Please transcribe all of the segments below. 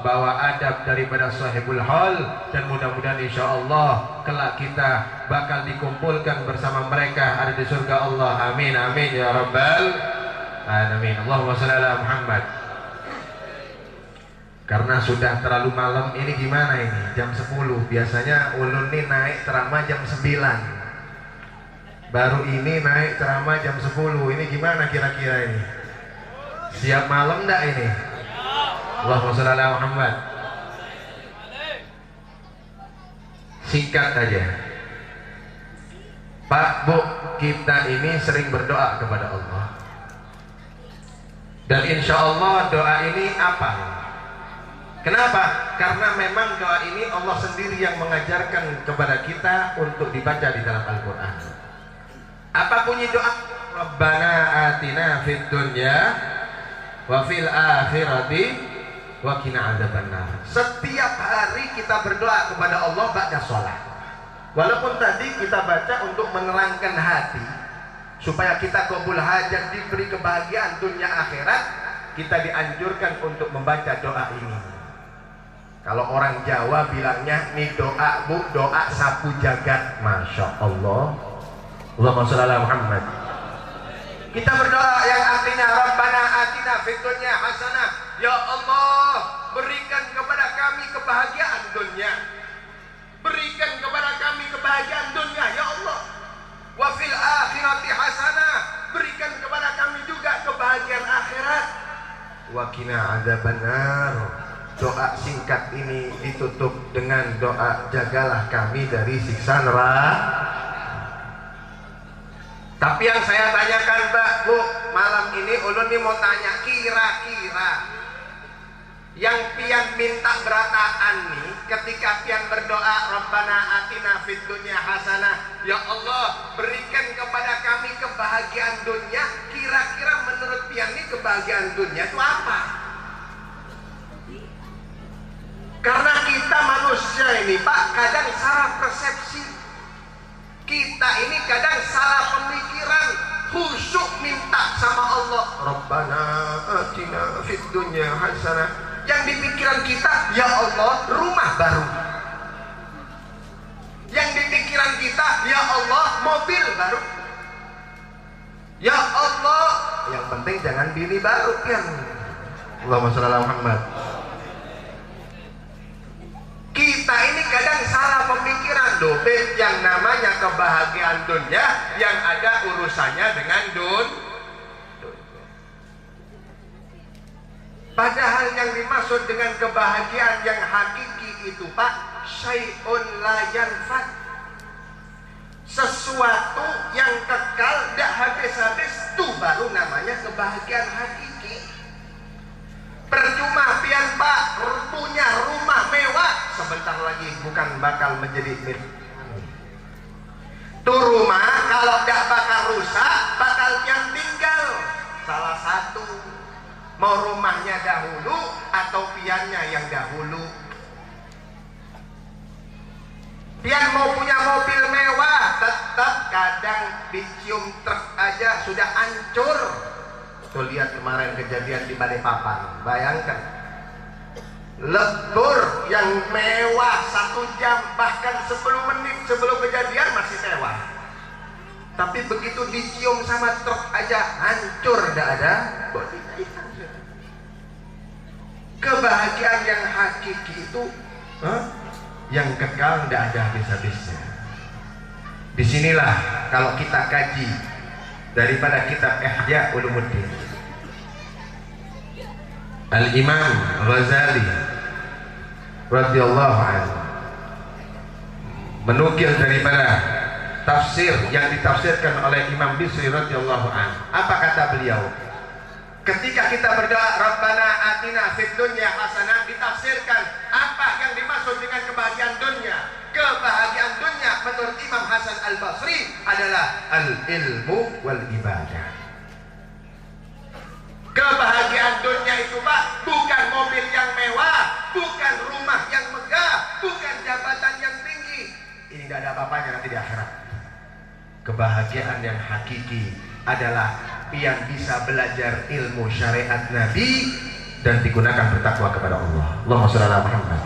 bawa adab daripada sahibul hal, dan mudah-mudahan insyaallah kelak kita bakal dikumpulkan bersama mereka ada di surga Allah. Amin amin ya rabbal alamin. Allahumma shalli ala Muhammad. Karena sudah terlalu malam ini, gimana ini? Jam 10. Biasanya ulun nih naik ceramah jam 9. Baru ini naik ceramah jam 10. Ini gimana kira-kira ini? Siap malam enggak ini? Allahumma shalli ala Muhammad. Singkat aja. Pak, Bu, kita ini sering berdoa kepada Allah. Dan insya Allah doa ini apa? Kenapa? Karena memang doa ini Allah sendiri yang mengajarkan kepada kita untuk dibaca di dalam Al-Quran. Apa bunyi doa? Rabbana atina fid dunya wa fil akhirati wa qina adzabannar. Setiap hari kita berdoa kepada Allah ba'da sholat. Walaupun tadi kita baca untuk menerangkan hati supaya kita qabul hajat, diberi kebahagiaan dunia akhirat, kita dianjurkan untuk membaca doa ini. Kalau orang Jawa bilangnya nih doa, Bu, doa sapu jagat. Masya Allah. Allahumma shalli ala Muhammad. Kita berdoa yang artinya Rabbana atina fid dunya hasanah. Ya Allah, berikan kepada kami kebahagiaan dunia. Berikan kepada kami kebahagiaan dunia ya Allah. Wa fil akhirati hasanah. Berikan kepada kami juga kebahagiaan akhirat. Wa qina adzabannar. Doa singkat ini ditutup dengan doa jagalah kami dari siksa neraka. Tapi yang saya tanyakan, Mbak, Bu, malam ini ulun nih mau tanya, kira-kira yang pian minta berataan nih ketika pian berdoa Rabbana atina fid dunya hasanah, ya Allah berikan kepada kami kebahagiaan dunia, kira-kira menurut pian nih kebahagiaan dunia itu apa? Karena kita manusia ini, Pak, kadang salah persepsi. Kita ini kadang salah pemikiran, khusyuk minta sama Allah. Rabbana atina fid dunya hasanah. Yang di pikiran kita, ya Allah, rumah baru. Yang di pikiran kita, ya Allah, mobil baru. Ya Allah, yang penting jangan bini baru kan. Allahumma shalli ala Muhammad. Kita ini kadang salah pemikiran, dobet yang namanya kebahagiaan dunia yang ada urusannya dengan dunia. Padahal yang dimaksud dengan kebahagiaan yang hakiki itu, Pak, syai'un la yanfad. Sesuatu yang kekal, tidak habis-habis, itu baru namanya kebahagiaan hakiki. Percuma pian, Pak, punya rumah mewah, sebentar lagi bukan bakal menjadi milik. Tuh rumah kalau tidak bakal rusak, bakal pian tinggal. Salah satu, mau rumahnya dahulu atau piannya yang dahulu. Pian mau punya mobil mewah, tetap kadang dicium truk aja sudah hancur. Tuh lihat kemarin kejadian di Balikpapan, bayangkan lebur yang mewah 1 jam bahkan 10 menit sebelum kejadian masih mewah, tapi begitu dicium sama truk aja hancur, tidak ada bodinya hitam. Kebahagiaan yang hakiki itu yang kekal, tidak ada habis-habisnya. Disinilah kalau kita kaji daripada kitab Ihya Ulumuddin, Al-Imam Ghazali radhiyallahu anhu menukil daripada tafsir yang ditafsirkan oleh Imam Bisri radhiyallahu anhu. Apa kata beliau? Ketika kita berdoa Rabbana atina fid dunya hasanah, ditafsirkan apa yang dimaksud dengan kebahagiaan dunia. Kebahagiaan dunia menurut Imam Hasan Al-Basri adalah al-ilmu wal ibadah. Kebahagiaan dunia itu, Pak, bukan mobil yang mewah, bukan rumah yang megah, bukan jabatan yang tinggi. Ini tidak ada apa-apanya nanti di akhirat. Kebahagiaan yang hakiki adalah yang bisa belajar ilmu syariat Nabi, dan digunakan bertakwa kepada Allah. Allahumma sholli ala Muhammad.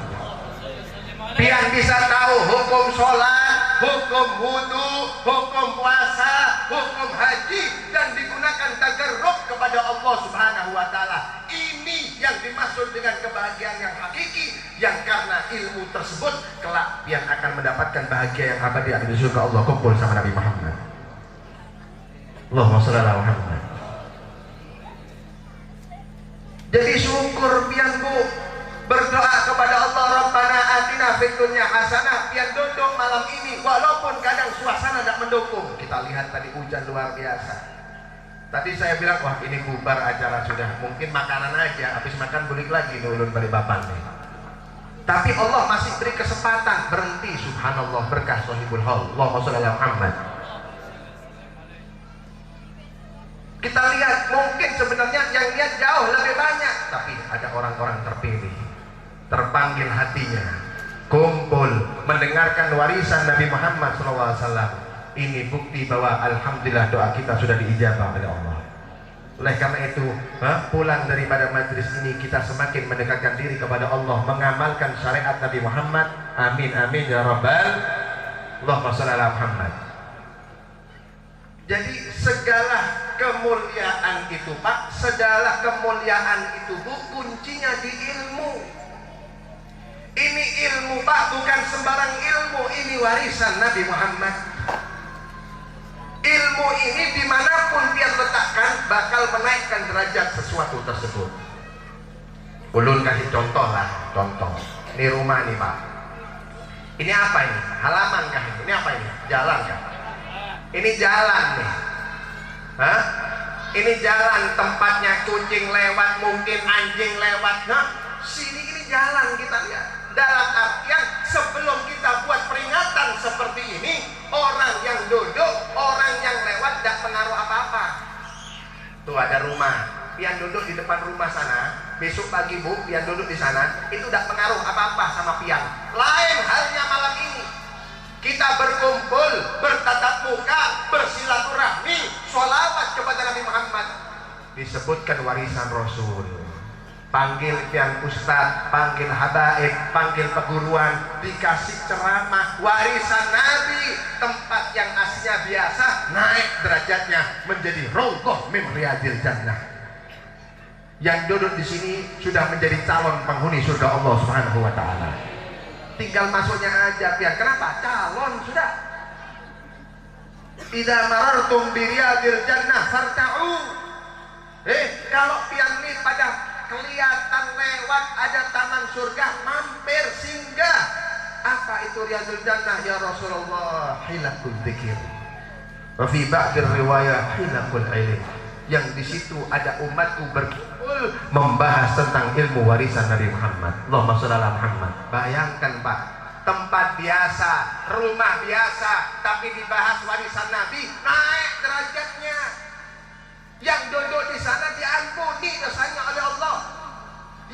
Pian bisa tahu hukum sholat, hukum wudu, hukum puasa, hukum haji, dan digunakan tagarrub kepada Allah Subhanahu wa Ta'ala. Ini yang dimaksud dengan kebahagiaan yang hakiki, yang karena ilmu tersebut kelak pian akan mendapatkan bahagia yang abadi di surga Allah. Kumpul sama Nabi Muhammad. Allahumma sholli ala Muhammad. Jadi syukur pian bu, berdoa kepada Allah, Rabbana atina fid dunya hasanah. Pian duduk malam ini walaupun kadang suasana tidak mendukung. Kita lihat tadi hujan luar biasa. Tadi saya bilang wah ini bubar acara sudah, mungkin makanan aja, habis makan balik lagi nih ulun balik bapan nih. Tapi Allah masih beri kesempatan berhenti. Subhanallah, berkah sahibul haul. Allahumma sholli ala Muhammad. Kita lihat mungkin sebenarnya yang lihat jauh lebih banyak, tapi ada orang-orang terpilih, terpanggil hatinya, kumpul mendengarkan warisan Nabi Muhammad SAW. Ini bukti bahwa alhamdulillah doa kita sudah diijabah oleh Allah. Oleh karena itu, pulang daripada majlis ini kita semakin mendekatkan diri kepada Allah, mengamalkan syariat Nabi Muhammad. Amin amin ya rabbal. Allahumma sholli ala Muhammad. Jadi segala kemuliaan itu Pak, segala kemuliaan itu Bu, kuncinya di ilmu. Ini ilmu Pak, bukan sembarang ilmu, ini warisan Nabi Muhammad. Ilmu ini dimanapun dia letakkan bakal menaikkan derajat sesuatu tersebut. Ulun kasih contoh lah, contoh. Ini rumah nih Pak. Ini apa ini? Halaman kah ini? Ini apa ini? Jalan kah? Ini jalan nih. Hah? Ini jalan, tempatnya kucing lewat, mungkin anjing lewat. Nah, sini ini jalan kita lihat. Dalam artian sebelum kita buat peringatan seperti ini, orang yang duduk, orang yang lewat tidak pengaruh apa-apa. Tuh ada rumah, pian duduk di depan rumah sana, besok pagi Bu, pian duduk di sana, itu tidak pengaruh apa-apa sama pian. Lain halnya malam ini. Kita berkumpul, bertatap muka, bersilaturahmi, sholawat kepada Nabi Muhammad. Disebutkan warisan Rasul. Panggil pian ustaz, panggil habaib, panggil perguruan, dikasih ceramah, warisan Nabi. Tempat yang aslinya biasa, naik derajatnya menjadi raudhah min riyadil jannah. Yang duduk di sini sudah menjadi calon penghuni surga Allah Subhanahu wa Ta'ala. Tinggal masuknya aja pian. Kenapa? Calon sudah. Idza marartum bi riyadil jannah farta'u. Kalau pian ini pada kelihatan lewat ada taman surga, mampir singgah. Apa itu riyadul jannah ya Rasulullah? Hilakul dzikir. Wa fi ba'dir riwayah hilakul ilm. Yang di situ ada umatku berkumpul membahas tentang ilmu warisan Nabi Muhammad. Allahumma sholli ala Muhammad. Bayangkan Pak, tempat biasa, rumah biasa, tapi dibahas warisan Nabi, naik derajatnya. Yang duduk di sana diampuni dosanya oleh Allah.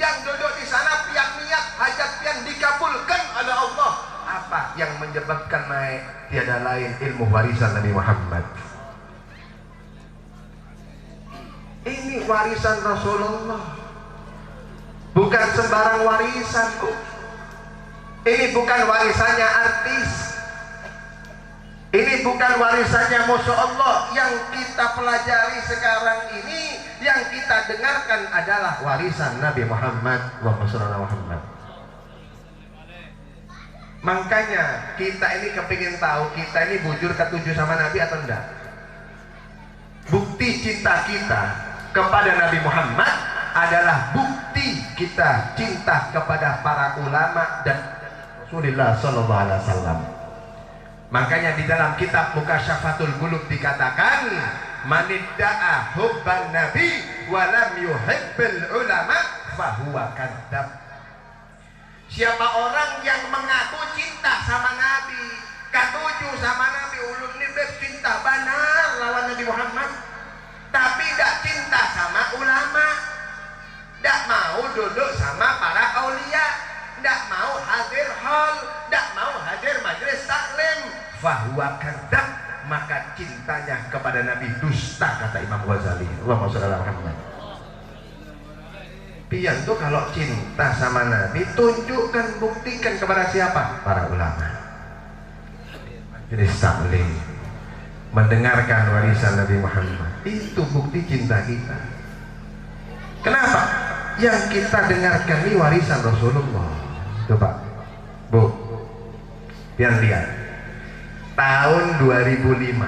Yang duduk di sana pian niat hajat pian dikabulkan oleh Allah. Apa yang menyebabkan naik? Tiada lain ilmu warisan Nabi Muhammad. Ini warisan Rasulullah, bukan sembarang warisan Bu. Ini bukan warisannya artis, ini bukan warisannya Masya Allah. Yang kita pelajari sekarang ini, yang kita dengarkan adalah warisan Nabi Muhammad. Allahumma sholli ala Muhammad. Makanya kita ini kepingin tahu, kita ini bujur ketujuh sama Nabi atau enggak. Bukti cinta kita kepada Nabi Muhammad adalah bukti kita cinta kepada para ulama dan Rasulullah sallallahu alaihi wasallam. Makanya di dalam kitab Mukasyafatul Qulub dikatakan, manidda'a hubban nabi wa lam yuhibbil ulama fahuwa kadzdzab. Siapa orang yang mengaku cinta sama Nabi, katuju sama Nabi, ulun ini cinta benar lawan Nabi Muhammad, tapi tidak cinta sama ulama, tidak mau duduk sama para aulia, tidak mau hadir hall, tidak mau hadir majelis taklim, fahuwa kadzdzab, maka cintanya kepada Nabi dusta, kata Imam Ghazali. Allahumma sholli ala Muhammad. pian tuh kalau cinta sama Nabi tunjukkan, buktikan kepada siapa? Para ulama. Jadi taklim, mendengarkan warisan Nabi Muhammad, itu bukti cinta kita. Kenapa? Yang kita dengarkan ini warisan Rasulullah. Coba Bu, pian lihat tahun 2005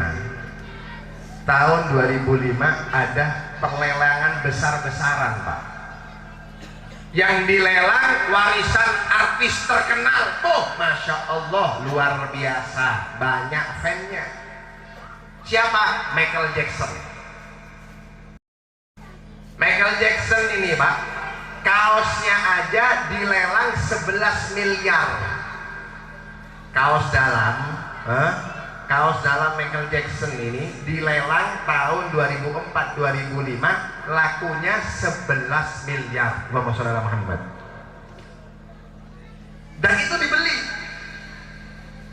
ada perlelangan besar-besaran Pak, yang dilelang warisan artis terkenal. Masya Allah, luar biasa, banyak fansnya. Siapa? Michael Jackson. Michael Jackson ini Pak, kaosnya aja dilelang 11 miliar. Kaos dalam Michael Jackson ini dilelang tahun 2004-2005, lakunya 11 miliar. Allahumma sholli ala Muhammad. Dan itu dibeli,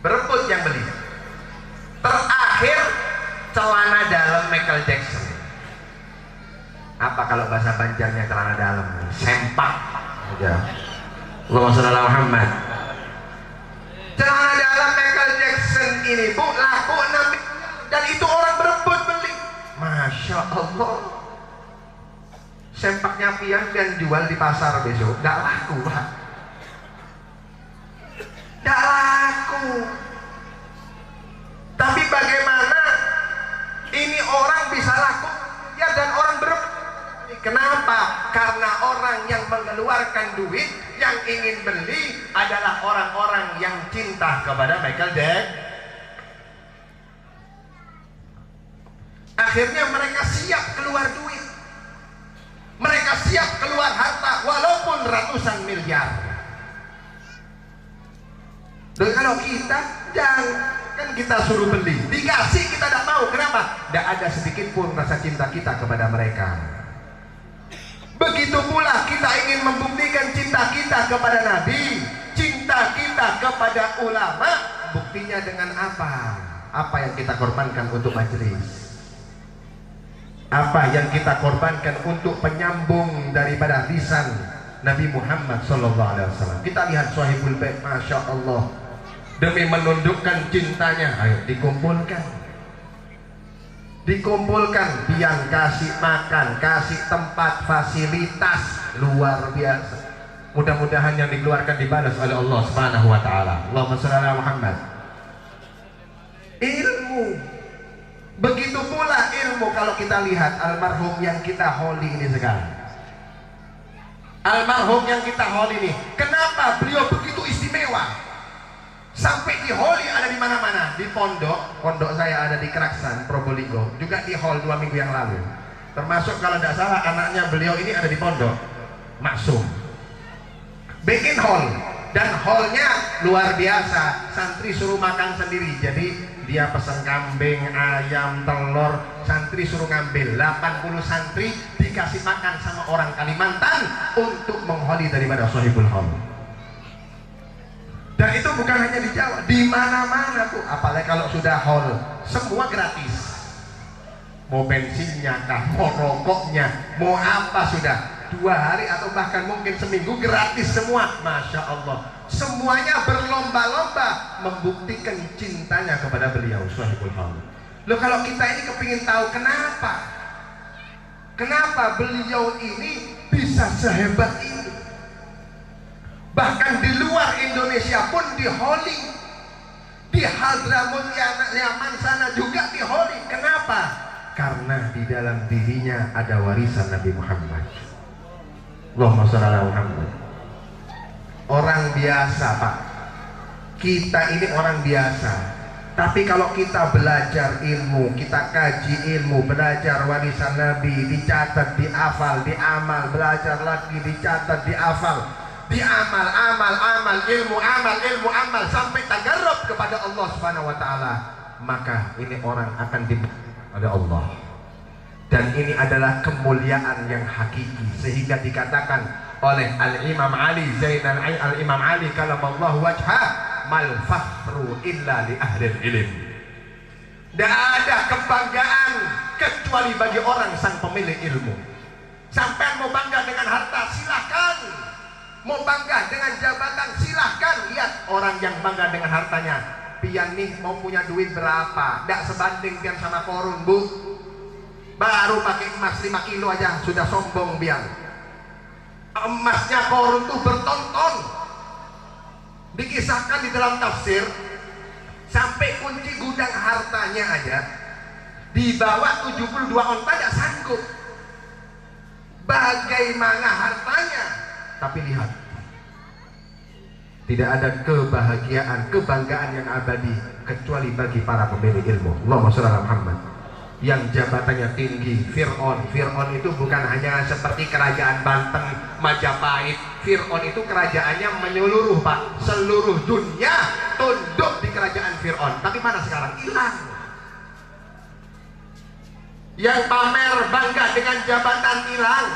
berebut yang beli. Terakhir celana dalam Michael Jackson. Apa kalau bahasa Banjarnya celana dalam? Sempak aja. Allahumma sholli ala Muhammad. Celana dalam Michael Jackson ini Bu laku 6 miliar, dan itu orang berebut beli. Masya Allah. Sempaknya pian jual di pasar besok, gak laku Pak. Gak laku. Tapi bagaimana ini orang bisa laku ya, dan orang berebut. Kenapa? Karena orang yang mengeluarkan duit, yang ingin beli adalah orang-orang yang cinta kepada Michael Jackson. Akhirnya mereka siap keluar duit, mereka siap keluar harta walaupun ratusan miliar. Dan kalau kita jangan, kan kita suruh beli, dikasih kita tidak mau. Kenapa? Tidak ada sedikit pun rasa cinta kita kepada mereka. Begitu pula kita ingin membuktikan cinta kita kepada Nabi, cinta kita kepada ulama. Buktinya dengan apa? Apa yang kita korbankan untuk majelis? Apa yang kita korbankan untuk penyambung daripada lisan Nabi Muhammad SAW? Kita lihat Sahibul Bait, Masya Allah, demi menundukkan cintanya, ayo dikumpulkan. Pian kasih makan, kasih tempat, fasilitas luar biasa. Mudah-mudahan yang dikeluarkan dibalas oleh Allah Subhanahu wa taala. Allahumma shalli ala Muhammad. Ilmu. Begitu pula ilmu, kalau kita lihat almarhum yang kita holi ini sekarang. Almarhum yang kita holi ini, kenapa beliau begitu istimewa? Sampai di holi ada di mana-mana, di pondok saya ada di Keraksan, Probolinggo, juga di hall 2 minggu yang lalu. Termasuk kalau tidak salah anaknya beliau ini ada di pondok, Maksum. Bikin hall, dan hallnya luar biasa. Santri suruh makan sendiri, jadi dia pesan kambing, ayam, telur, santri suruh ngambil. 80 santri dikasih makan sama orang Kalimantan untuk mengholi daripada Sahibul Hall. Dan itu bukan hanya di Jawa, di mana-mana tuh. Apalagi kalau sudah hall, semua gratis. Mau bensinnya kah, mau rokoknya, mau apa sudah. 2 hari atau bahkan mungkin seminggu gratis semua. Masya Allah. Semuanya berlomba-lomba membuktikan cintanya kepada beliau Sahibul Hall. Loh, kalau kita ini kepingin tahu kenapa beliau ini bisa sehebat ini. Bahkan di luar Indonesia pun diholi, di Hadramut Yaman sana juga diholi. Kenapa? Karena di dalam dirinya ada warisan Nabi Muhammad. Allahumma shalli ala Muhammad. Orang biasa Pak, kita ini orang biasa. Tapi kalau kita belajar ilmu, kita kaji ilmu, belajar warisan Nabi, dicatat, diafal, diamal, belajar lagi, dicatat, diafal, diamal, amal, ilmu, amal, sampai tagarrub kepada Allah Subhanahu wa taala, maka ini orang akan dimuliakan oleh Allah. Dan ini adalah kemuliaan yang hakiki, sehingga dikatakan oleh Al-Imam Ali Zainal Al-Imam Ali kalamallahu wajhah, mal fakhru illa li ahli ilm. Tidak ada kebanggaan kecuali bagi orang sang pemilik ilmu. Sampai mau bangga dengan harta, silahkan. Mau bangga dengan jabatan, silahkan. Lihat orang yang bangga dengan hartanya. Pian nih mau punya duit berapa? Tidak sebanding pian sama korun, bu. Baru pakai emas 5 kilo aja sudah sombong pian. Emasnya korun tuh bertonton. Dikisahkan di dalam tafsir, sampai kunci gudang hartanya aja dibawa 72 onta tidak sanggup. Bagaimana hartanya? Tapi lihat, tidak ada kebahagiaan, kebanggaan yang abadi kecuali bagi para pemilik ilmu. Allahumma shalli ala Muhammad. Yang jabatannya tinggi, Fir'aun. Fir'aun itu bukan hanya seperti kerajaan Banten, Majapahit. Fir'aun itu kerajaannya menyeluruh, Pak. Seluruh dunia tunduk di kerajaan Fir'aun. Tapi mana sekarang? Hilang. Yang pamer bangga dengan jabatan hilang,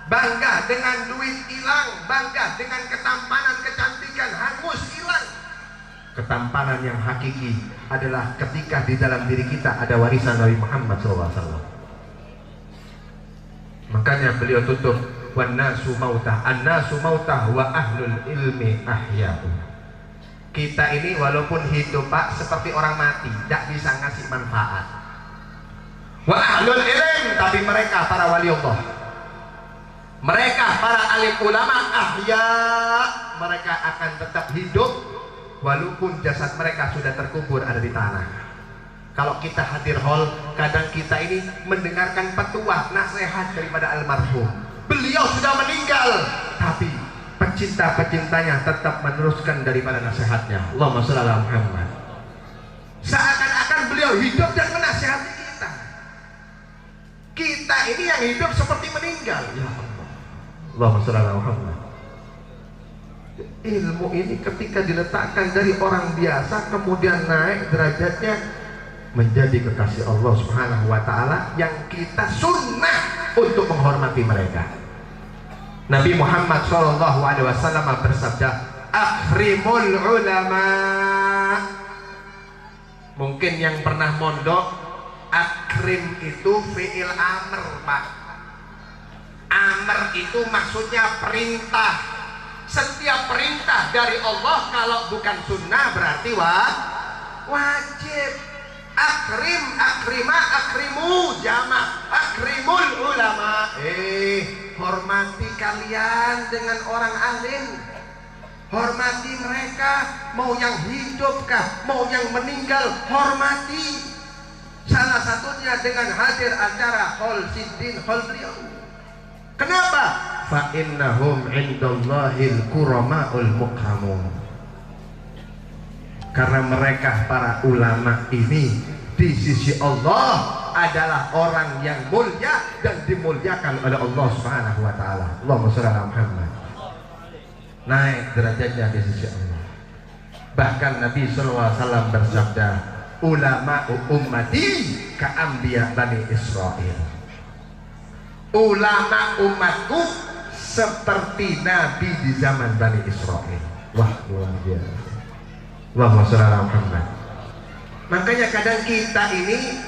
bangga dengan duit hilang, bangga dengan ketampanan, kecantikan hangus hilang. Ketampanan yang hakiki adalah ketika di dalam diri kita ada warisan Nabi Muhammad SAW. Makanya beliau tutup, "Wan-nasu mautah, an-nasu mautah wa ahlul ilmi ahya'u." Kita ini walaupun hidup, Pak, seperti orang mati, tidak bisa ngasih manfaat. Wa ahlul ilm, tapi mereka para wali Allah, mereka para alim ulama ahya, mereka akan tetap hidup walaupun jasad mereka sudah terkubur ada di tanah. Kalau kita hadir hall, kadang kita ini mendengarkan petuah, nasihat daripada almarhum. Beliau sudah meninggal, tapi pecinta-pecintanya tetap meneruskan daripada nasihatnya. Allahumma shalli ala Muhammad. Seakan-akan beliau hidup dan menasihati kita. Kita ini yang hidup seperti meninggal. Ya Allah. Allahumma shalli ala Muhammad. Ilmu ini ketika diletakkan dari orang biasa kemudian naik derajatnya menjadi kekasih Allah Subhanahu wa taala yang kita sunnah untuk menghormati mereka. Nabi Muhammad SAW bersabda, "Akrimul ulama." Mungkin yang pernah mondok, akrim itu fi'il amr, Pak. Amr itu maksudnya perintah. Setiap perintah dari Allah kalau bukan sunnah berarti wajib. Akrim, akrima, akrimu, jamak, akrimul ulama. Hormati kalian dengan orang alim. Hormati mereka, mau yang hidupkah, mau yang meninggal, hormati. Salah satunya dengan hadir acara Hol Siddin, Hol beliau. Kenapa? Fa innahum indallahil kurama'ul mukramun. Karena mereka para ulama ini di sisi Allah adalah orang yang mulia dan dimuliakan oleh Allah Subhanahu wa taala. Allahumma shalli ala Muhammad. Naik derajatnya di sisi Allah. Bahkan Nabi sallallahu alaihi wasallam bersabda, "Ulama ummati ka anbiya Bani Israil." Ulama umatku seperti nabi di zaman Bani Israil. Wah, luar biasa. Allahumma shalli ala Muhammad. Makanya kadang kita ini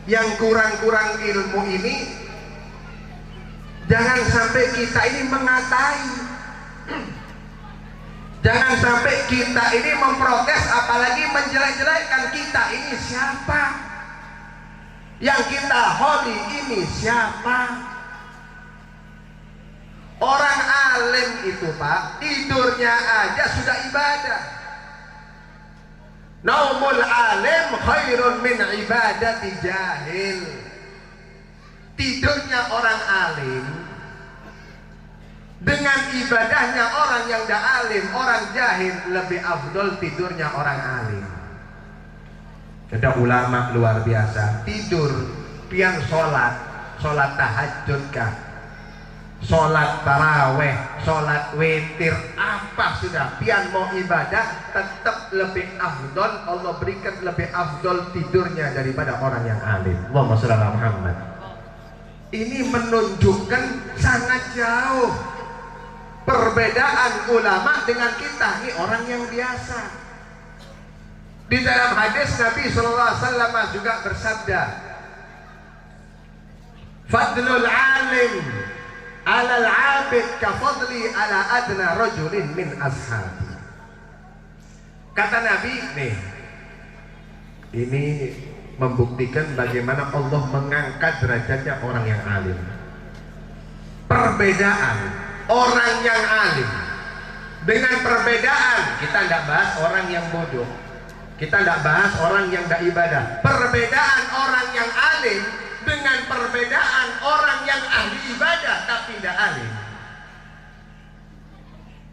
yang kurang-kurang ilmu ini jangan sampai kita ini mengatai, jangan sampai kita ini memprotes, apalagi menjelek-jelekkan. Kita ini siapa? Yang kita holi ini siapa? Orang alim itu, Pak, tidurnya aja sudah ibadah. Naumul alim khairun min ibadati jahil. Tidurnya orang alim dengan ibadahnya orang yang dah alim, orang jahil lebih afdol tidurnya orang alim. Ada ulama luar biasa tidur pian sholat tahajud kah, sholat taraweh, sholat witir, apa sudah pian mau ibadah tetap lebih afdol, Allah berikan lebih afdol tidurnya daripada orang yang alim. Allahumma shalli ala Muhammad. Ini menunjukkan sangat jauh perbedaan ulama dengan kita, ini orang yang biasa. Di dalam hadis Nabi sallallahu alaihi wasallam juga bersabda, Fadlul alim alal abid ka fadli ala adna rajulin min ashabi. Kata Nabi nih, ini membuktikan bagaimana Allah mengangkat derajatnya orang yang alim. Perbedaan orang yang alim dengan perbedaan, kita tidak bahas orang yang bodoh, kita tidak bahas orang yang tidak ibadah. Perbedaan orang yang alim dengan perbedaan orang yang ahli ibadah tapi tidak alim,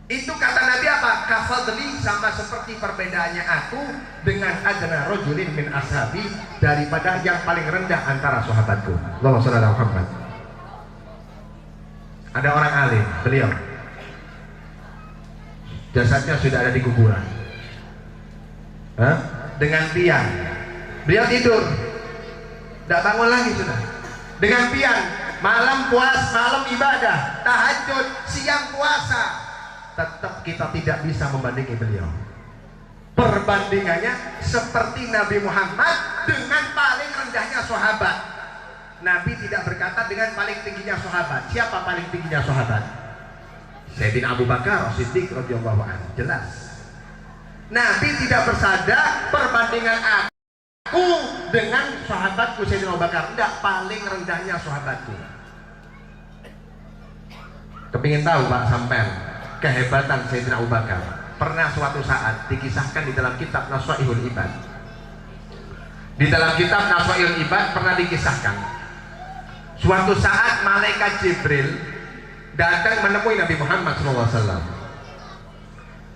itu kata Nabi apa? Kafadli, sama seperti perbedaannya aku dengan adna rajulin min ashabi, daripada yang paling rendah antara sahabatku. Allahumma shalli ala Muhammad. Ada orang alim, beliau jasadnya sudah ada di kuburan, dengan pian, beliau tidur, tidak bangun lagi sudah, dengan pian, malam puas, malam ibadah, tahajud, siang puasa, tetap kita tidak bisa membandingi beliau. Perbandingannya seperti Nabi Muhammad dengan paling rendahnya sahabat. Nabi tidak berkata dengan paling tingginya sahabat. Siapa paling tingginya sahabat? Sayyidina Abu Bakar As-Siddiq radhiyallahu anhu. Jelas. Nabi tidak bersabda perbandingan aku dengan sahabatku Sayyidina Abu Bakar. Tidak, paling rendahnya sahabatku. Kepingin tahu Pak sampean kehebatan Sayyidina Abu Bakar? Pernah suatu saat dikisahkan di dalam kitab Naswaihul Ibad. Di dalam kitab Naswaihul Ibad pernah dikisahkan, suatu saat malaikat Jibril datang menemui Nabi Muhammad SAW.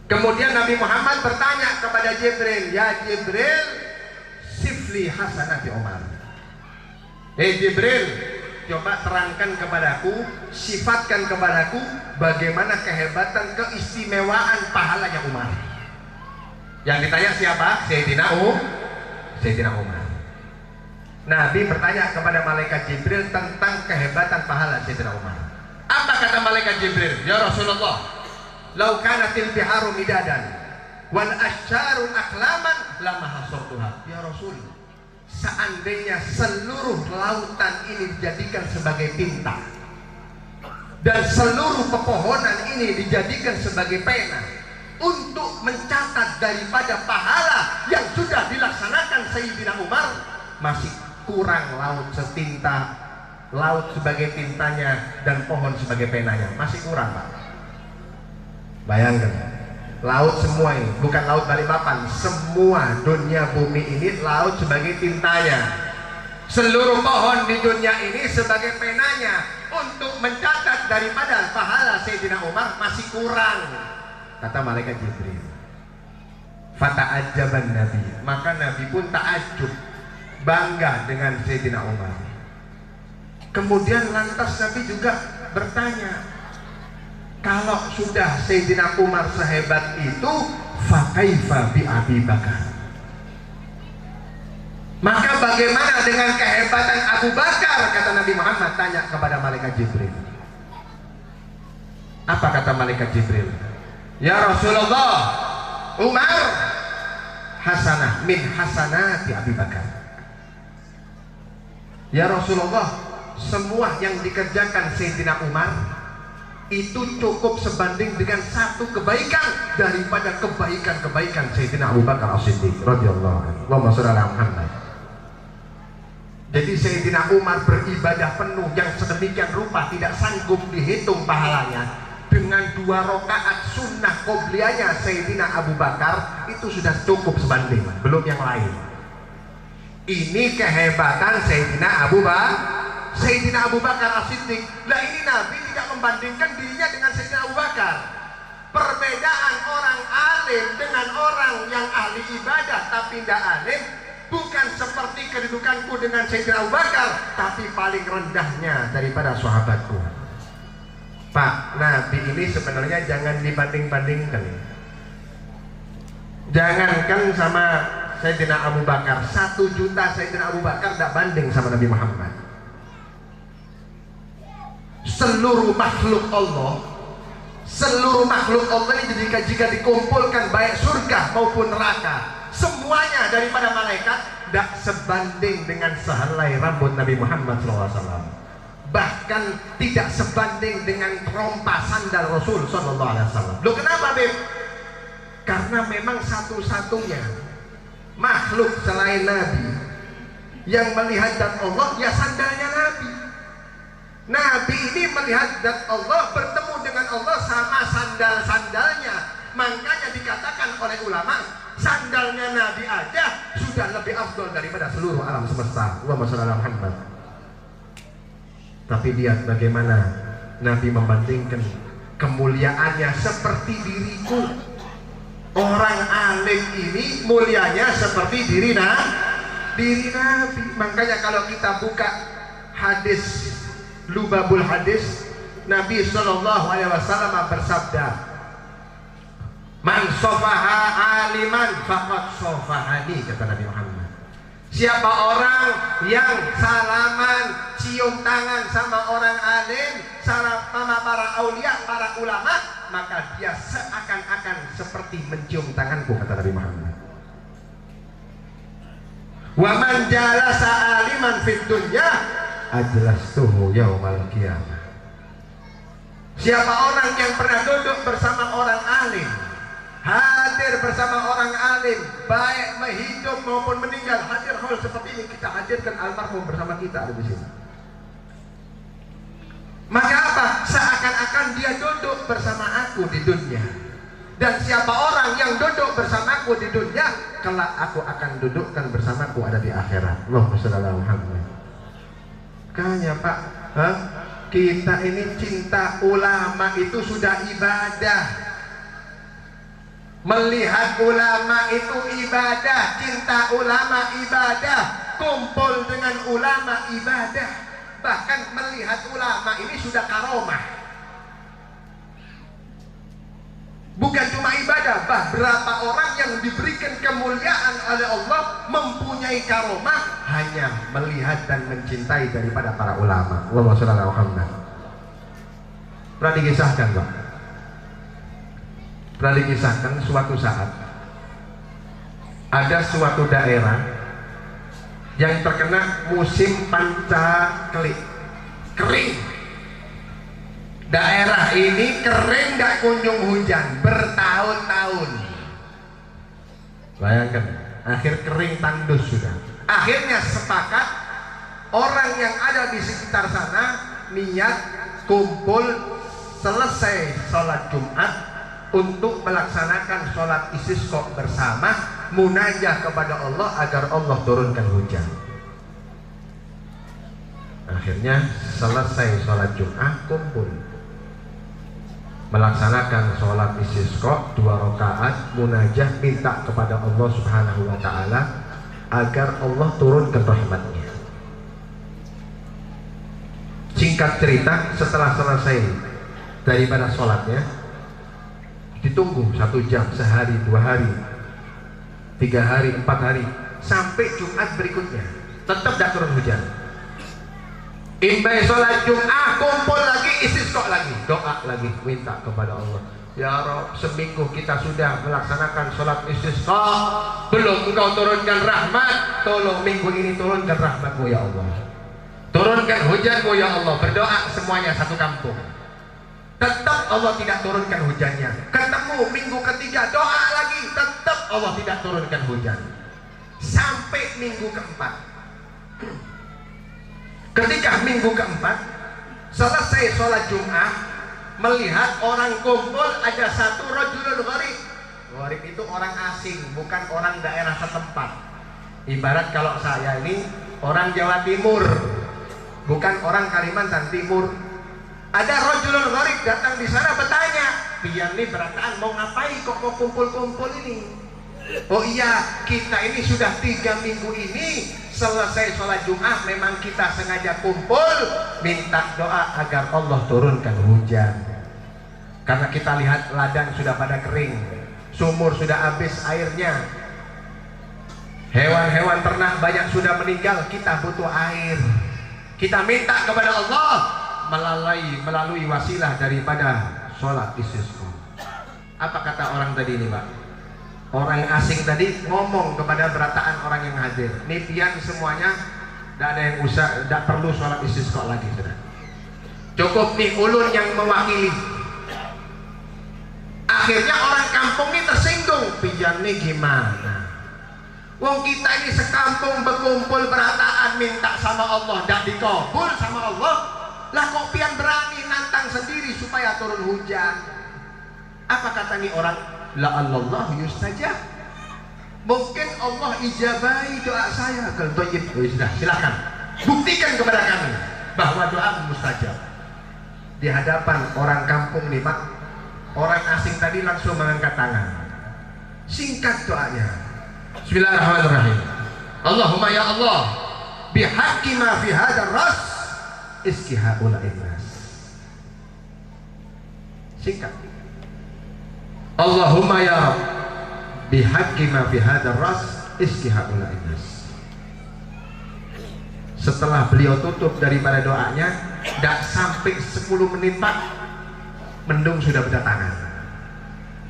Kemudian Nabi Muhammad bertanya kepada Jibril, ya Jibril, sifli hasanati Umar. Jibril, coba terangkan kepadaku, sifatkan kepadaku bagaimana kehebatan, keistimewaan pahalanya Umar. Yang ditanya siapa? Sayyidina Umar. Nabi bertanya kepada malaikat Jibril tentang kehebatan pahala Sayyidina Umar. Apa kata malaikat Jibril? Ya Rasulullah, lau kanatil biharu midadan wal asyaru aklaman lama hasurtuha. Ya Rasul, seandainya seluruh lautan ini dijadikan sebagai tinta dan seluruh pepohonan ini dijadikan sebagai pena untuk mencatat daripada pahala yang sudah dilaksanakan Sayyidina Umar, masih kurang laut setinta, laut sebagai tintanya dan pohon sebagai penanya, masih kurang Pak. Bayangkan, laut semua ini, bukan laut Balikpapan, semua dunia bumi ini laut sebagai tintanya, seluruh pohon di dunia ini sebagai penanya untuk mencatat daripada pahala Sayyidina Umar, masih kurang, kata malaikat Jibril. Fata'ajjaban Nabi, maka Nabi pun ta'ajjub, bangga dengan Sayyidina Umar. Kemudian lantas Nabi juga bertanya, kalau sudah Sayyidina Umar sehebat itu, fakaifa bi Abi Bakar, maka bagaimana dengan kehebatan Abu Bakar? Kata Nabi Muhammad tanya kepada malaikat Jibril. Apa kata malaikat Jibril? Ya Rasulullah, Umar hasanah min hasanati Abi Bakar. Ya Rasulullah, semua yang dikerjakan Sayyidina Umar itu cukup sebanding dengan satu kebaikan daripada kebaikan-kebaikan Sayyidina Abu Bakar As-Siddiq radhiyallahu anhu. Allahumma shalli ala Muhammad. Jadi Sayyidina Umar beribadah penuh yang sedemikian rupa tidak sanggup dihitung pahalanya, dengan 2 rakaat sunnah qobliyahnya Sayyidina Abu Bakar itu sudah cukup sebanding, belum yang lain. Ini kehebatan Sayyidina Abu Bakar As-Siddiq. Nah, ini Nabi tidak membandingkan dirinya dengan Sayyidina Abu Bakar. Perbedaan orang alim dengan orang yang ahli ibadah tapi tidak alim bukan seperti kedudukanku dengan Sayyidina Abu Bakar, tapi paling rendahnya daripada sahabatku. Pak, Nabi ini sebenarnya jangan dibanding-bandingkan. Jangankan sama Sayyidina Abu Bakar, 1 juta Sayyidina Abu Bakar tidak banding sama Nabi Muhammad. Seluruh makhluk Allah ini jika dikumpulkan baik surga maupun neraka, semuanya daripada malaikat tidak sebanding dengan sehelai rambut Nabi Muhammad SAW. bahkan tidak sebanding dengan rompa sandal Rasul Sallallahu Alaihi Wasallam. Loh kenapa, Beb? Karena memang satu-satunya makhluk selain Nabi yang melihat zat Allah ya sandalnya Nabi. Nabi ini melihat zat Allah, bertemu dengan Allah sama sandal-sandalnya. Makanya dikatakan oleh ulama, sandalnya Nabi aja sudah lebih afdal daripada seluruh alam semesta. Allahumma shalli ala Muhammad. Tapi lihat bagaimana Nabi membandingkan kemuliaannya seperti diriku. Orang alim ini mulianya seperti diri Nabi. Makanya kalau kita buka hadis Lubabul Hadis, Nabi Sallallahu Alaihi Wasallam bersabda, "Man sofaha aliman faqad sofahani," kata Nabi Muhammad. Siapa orang yang salaman, cium tangan sama orang alim, sama para aulia, para ulama, maka dia seakan-akan seperti mencium tanganku, kata Nabi Muhammad. Wa man jalasa aliman fid dunya ajlastuhu yaumal qiyamah. Siapa orang yang pernah duduk bersama orang alim, hadir bersama orang alim, baik hidup maupun meninggal, hadir hal seperti ini, kita hadirkan almarhum bersama kita ada di sini. Maka apa? Seakan-akan dia duduk bersama aku di dunia. Dan siapa orang yang duduk bersamaku di dunia, kelak aku akan dudukkan bersamaku ada di akhirat. Allahumma shalli ala Muhammad. Makanya Pak, kita ini cinta ulama itu sudah ibadah. Melihat ulama itu ibadah, cinta ulama ibadah, kumpul dengan ulama ibadah. Bahkan melihat ulama ini sudah karomah. Bukan cuma ibadah, berapa orang yang diberikan kemuliaan oleh Allah mempunyai karomah hanya melihat dan mencintai daripada para ulama. Allahumma shalli ala Muhammad. Pernah dikisahkan, Pak. Pernah dikisahkan suatu saat ada suatu daerah yang terkena musim pancaklik, kering. Daerah ini kering, gak kunjung hujan bertahun-tahun. Bayangkan, akhir kering tandus sudah. Akhirnya sepakat orang yang ada di sekitar sana niat kumpul selesai sholat Jumat untuk melaksanakan sholat istisqa bersama, munajah kepada Allah agar Allah turunkan hujan. Akhirnya selesai sholat Jumat kumpul melaksanakan sholat istisqa 2 rakaat, munajah minta kepada Allah Subhanahu wa Ta'ala agar Allah turunkan rahmatnya. Singkat cerita, setelah selesai daripada sholatnya, ditunggu 1 jam, sehari, 2 hari, 3 hari, 4 hari, sampai Jumat berikutnya tetap tidak turun hujan. Imbai sholat Jum'ah, kumpul lagi, istisqa lagi, doa lagi, minta kepada Allah, ya Rabb, seminggu kita sudah melaksanakan sholat istisqa, belum Engkau turunkan rahmat, tolong minggu ini turunkan rahmatmu ya Allah, turunkan hujanmu ya Allah. Berdoa semuanya satu kampung, tetap Allah tidak turunkan hujannya. Ketemu minggu ketiga, doa lagi, tetap Allah tidak turunkan hujan. Sampai minggu keempat. Ketika minggu keempat selesai sholat Jum'ah, melihat orang kumpul, ada satu rajulun gharib. Gharib itu orang asing, bukan orang daerah setempat. Ibarat kalau saya ini orang Jawa Timur, bukan orang Kalimantan Timur. Ada rajulun gharib datang di sana bertanya, "Pian nih berataan mau ngapain kok mau kumpul-kumpul ini?" "Oh iya, kita ini sudah 3 minggu ini selesai sholat Jumat, memang kita sengaja kumpul minta doa agar Allah turunkan hujan. Karena kita lihat ladang sudah pada kering, sumur sudah habis airnya, hewan-hewan ternak banyak sudah meninggal, kita butuh air. Kita minta kepada Allah melalui wasilah daripada sholat istisqa." Apa kata orang tadi ini, Pak? Orang asing tadi ngomong kepada berataan orang yang hadir, "Nih pian semuanya, tidak ada yang usah, tidak perlu sholat istisqa lagi sudah. Cukup nih ulun yang mewakili. Akhirnya orang kampung ini tersinggung. Pian nih gimana? Wong kita ini sekampung berkumpul berataan minta sama Allah, tidak dikabul sama Allah. Lah kok pian berani nantang sendiri supaya turun hujan? Apa kata nih orang? La Allah yustajab. Mungkin Allah ijabahi doa saya. Kalau sudah silakan buktikan kepada kami bahwa doa mustajab. Di hadapan orang kampung nih Pak, orang asing tadi langsung mengangkat tangan. Singkat doanya. Bismillahirrahmanirrahim. Allahumma ya Allah, bihaqqi ma fi hadzal ras iski haula'in nas. Singkat. Allahumma ya Rabb, bihaqqi ma fi hadzal ras iski haula'in nas. Setelah beliau tutup daripada doanya, tidak sampai 10 menit Pak, mendung sudah berdatangan.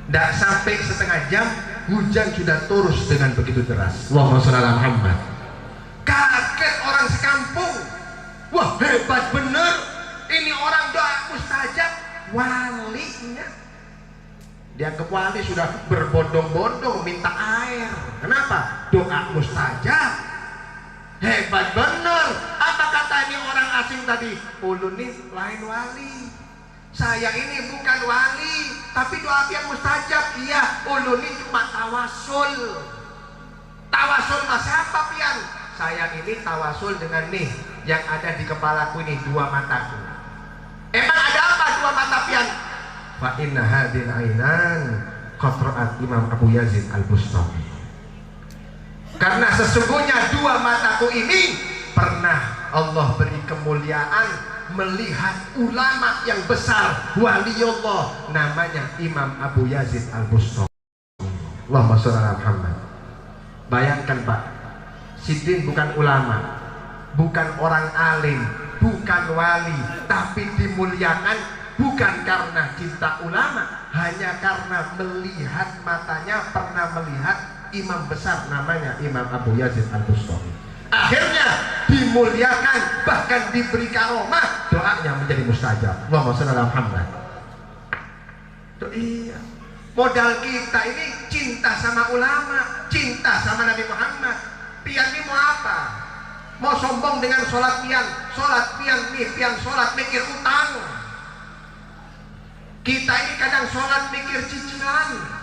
Tidak sampai setengah jam, hujan sudah turus dengan begitu deras. Allahumma shalli ala Muhammad. Kaget orang sekampung. Wah, hebat bener. Ini orang doa mustajab, walinya. Dianggap wali sudah berbondong-bondong minta air. Kenapa? Doa mustajab. Hebat bener. Apa kata ini orang asing tadi? Ulun ini lain wali. Saya ini bukan wali, tapi doa yang mustajab. Iya, ulun ini cuma tawasul. Tawasul mas siapa pian? Saya ini tawasul dengan nih yang ada di kepalaku ini, dua mataku. Emang ada apa dua mata pian? Fa inna hadil ainan qatra'at Imam Abu Yazid Al-Bustami. Karena sesungguhnya dua mataku ini pernah Allah beri kemuliaan melihat ulama yang besar, waliullah, namanya Imam Abu Yazid Al-Bustami. Allahumma shalli ala Muhammad. Bayangkan Pak, Sidin bukan ulama, bukan orang alim, bukan wali, tapi dimuliakan bukan karena cinta ulama, hanya karena melihat matanya pernah melihat imam besar namanya Imam Abu Yazid Al-Bustami. Akhirnya dimuliakan, bahkan diberi karomah, doanya menjadi mustajab. Allahumma shalli ala Muhammad. Iya, modal kita ini cinta sama ulama, cinta sama Nabi Muhammad. Pian ini mau apa? Mau sombong dengan sholat pian nih, pian sholat mikir utang. Kita ini kadang sholat mikir cicilan.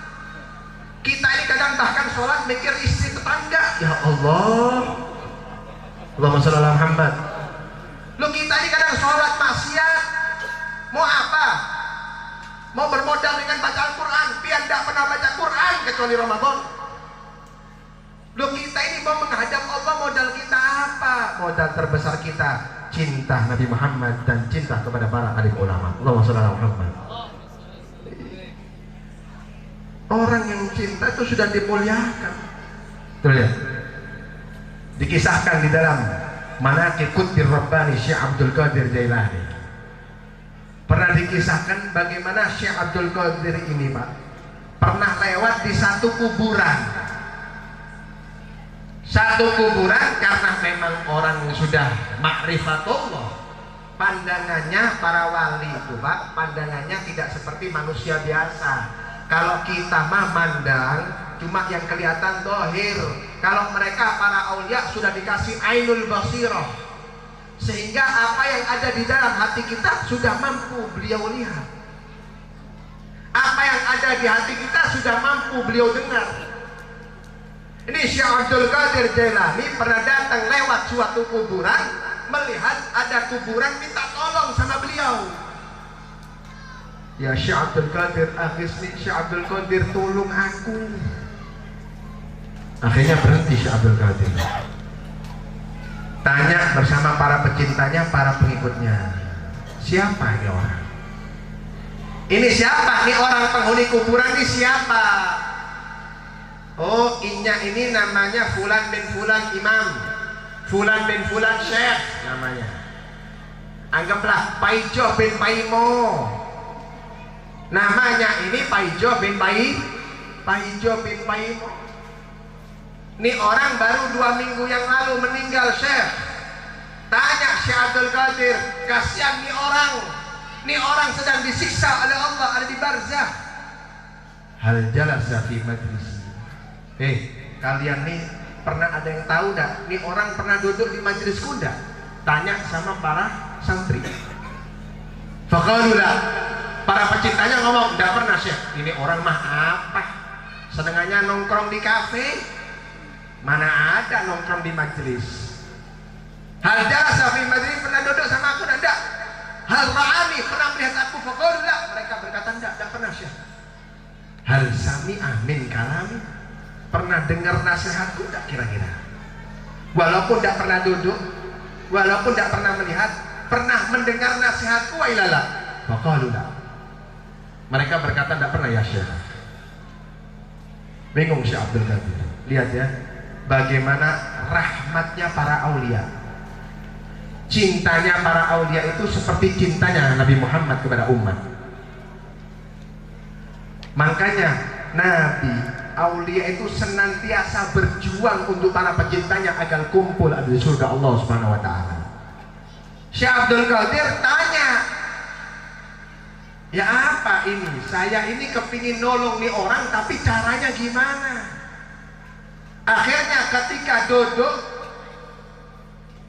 Kita ini kadang bahkan sholat mikir istri tetangga. Ya Allah, Allahumma shalli ala Muhammad. Lu kita ini kadang sholat maksiat. Mau apa? Mau bermodal dengan baca Al-Quran. Pian tidak pernah baca Quran kecuali Ramadan. Lu kita ini mau menghadap Allah, modal kita apa? Modal terbesar kita cinta Nabi Muhammad dan cinta kepada para alim ulama. Allahumma shalli ala Muhammad. Orang yang cinta itu sudah dimuliakan. Tuh lihat, dikisahkan di dalam Manaqib Qutbir Rabbani Syekh Abdul Qadir Jailani. Pernah dikisahkan bagaimana Syekh Abdul Qadir ini Pak pernah lewat di satu kuburan. Satu kuburan karena memang orang sudah ma'rifatullah. Pandangannya para wali itu Pak, pandangannya tidak seperti manusia biasa. Kalau kita mah mandang cuma yang kelihatan dohir. Kalau mereka para aulia sudah dikasih ainul basirah, sehingga apa yang ada di dalam hati kita sudah mampu beliau lihat. Apa yang ada di hati kita sudah mampu beliau dengar. Ini Syekh Abdul Qadir Jailani pernah datang lewat suatu kuburan, melihat ada kuburan, minta tolong sama beliau. Ya Syekh Abdul Qadir, akhirnya Syekh Abdul Qadir tolong aku. Akhirnya berhenti Syekh Abdul Qadir, tanya bersama para pecintanya, para pengikutnya, siapa ini orang? Ini siapa? Ini orang penghuni kuburan ini siapa? Oh, inya ini namanya Fulan bin Fulan Imam, Fulan bin Fulan Syekh namanya. Anggaplah Paijo bin Paimo. Namanya ini Paijo bin Paijo bin Paimo. Ini orang baru 2 minggu yang lalu meninggal Syekh. Tanya Syekh Abdul Qadir, kasihan nih orang, Ini orang sedang disiksa oleh Allah, ada di barzah. Hal jalasa fi majlis. Kalian nih pernah ada yang tahu dah? Nih orang pernah duduk di majelis kuda? Tanya sama para santri. Faqalulah, para pecintanya ngomong, tidak pernah Syekh. Ini orang mah apa? Senengannya nongkrong di kafe, mana ada nongkrong di majelis. Hal jalasa fi majlis, pernah duduk sama aku? Tidak. Hal ra'ani, pernah melihat aku? Faqalulah, mereka berkata tidak pernah Syekh. Hal sami'a min kalami, pernah dengar nasihatku tak kira-kira? Walaupun tidak pernah duduk, walaupun tidak pernah melihat, pernah mendengar nasihatku wa ilala? Faqalulah, mereka berkata tidak pernah ya Syekh. Bingung Syekh Abdul Qadir. Lihat ya, bagaimana rahmatnya para aulia. Cintanya para aulia itu seperti cintanya Nabi Muhammad kepada umat. Makanya Nabi aulia itu senantiasa berjuang untuk para pecintanya agar kumpul ada di surga Allah Subhanahu wa taala. Syekh Abdul Qadir tanya, ya apa ini? Saya ini kepingin nolong nih orang, tapi caranya gimana? Akhirnya ketika duduk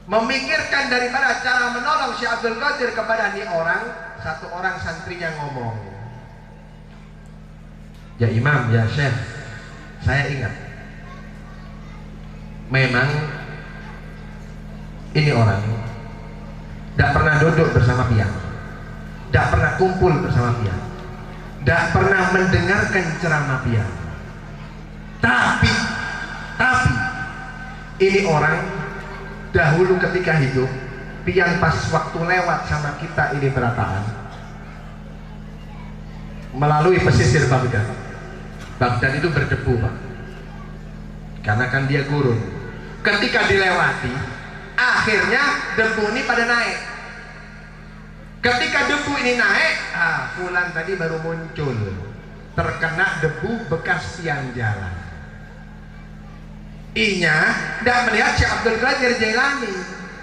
memikirkan daripada cara menolong Syekh Abdul Qadir kepada nih orang, satu orang santrinya ngomong, ya Imam, ya Syekh, saya ingat memang ini orang tidak pernah duduk bersama pian, tidak pernah kumpul bersama pian, tidak pernah mendengarkan ceramah pian. Tapi ini orang dahulu ketika hidup pian, pas waktu lewat sama kita ini berataan melalui pesisir Baghdad. Baghdad itu berdebu Pak, karena kan dia gurun. Ketika dilewati, akhirnya debu ini pada naik. Ketika debu ini naik, fulan tadi baru muncul, terkena debu bekas tiang jalan. Inya tidak melihat Syekh Abdul Qadir Jailani,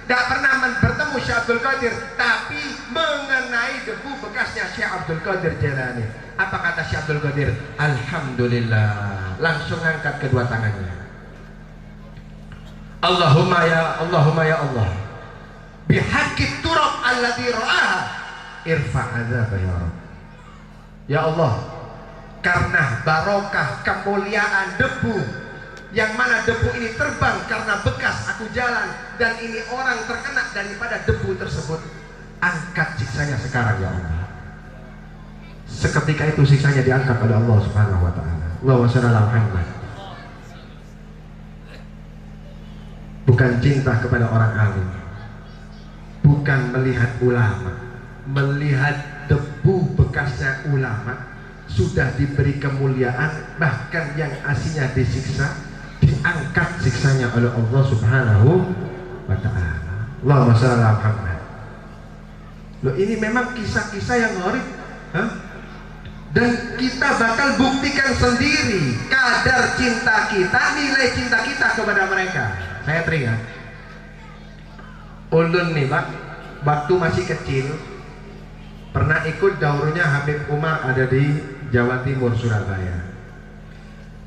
tidak pernah bertemu Syekh Abdul Qadir, tapi mengenai debu bekasnya Syekh Abdul Qadir Jailani. Apa kata Syekh Abdul Qadir? Alhamdulillah. Langsung angkat kedua tangannya. Allahumma ya Allah, bihaqqit turab alladhi ra'aha irfa' adzaba ya Rabb. Ya Allah, karena barokah kemuliaan debu, yang mana debu ini terbang karena bekas aku jalan, dan ini orang terkena daripada debu tersebut, angkat siksanya sekarang ya Allah. Seketika itu siksanya diangkat oleh Allah Subhanahu wa taala. Allahumma shalli ala Muhammad. Bukan cinta kepada orang alim, bukan melihat ulama, melihat debu bekasnya ulama sudah diberi kemuliaan, bahkan yang aslinya disiksa diangkat siksanya oleh Allah Subhanahu wa taala. Allahumma shalli ala Muhammad. Loh, ini memang kisah-kisah yang gharib, dan kita bakal buktikan sendiri kadar cinta kita, nilai cinta kita kepada mereka. Saya teringat ulun nih Pak, waktu masih kecil pernah ikut daurahnya Habib Umar, ada di Jawa Timur, Surabaya.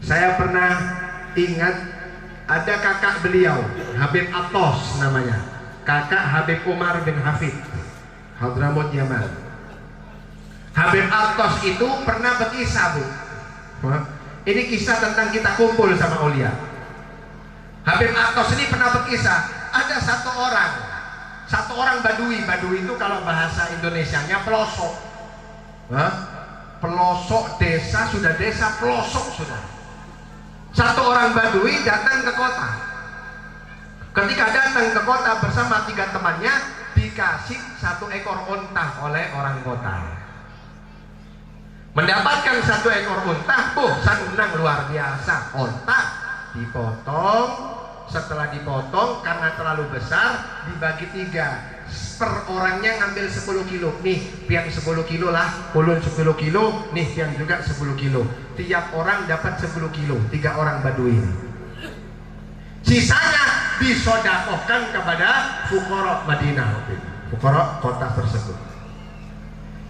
Saya pernah ingat ada kakak beliau, Habib Atos namanya, kakak Habib Umar bin Hafid, Hadramut Yaman. Habib Atos itu pernah berkisah Bu. Ini kisah tentang kita kumpul sama ulia. Habib Atos ini pernah berkisah, ada satu orang badui. Badui itu kalau bahasa Indonesianya pelosok. Pelosok desa, sudah desa pelosok sudah. Satu orang badui datang ke kota. Ketika datang ke kota bersama 3 temannya, dikasih 1 ekor unta oleh orang kota. Mendapatkan 1 ekor unta, senang luar biasa. Unta dipotong, setelah dipotong karena terlalu besar dibagi 3. Per orangnya ngambil 10 kilo. Nih pian 10 kilo lah, ulun 10 kilo, nih pian juga 10 kilo. Tiap orang dapat 10 kilo, 3 orang badui ini. Sisanya disodakohkan kepada fuqara Madinah, fuqara kota tersebut.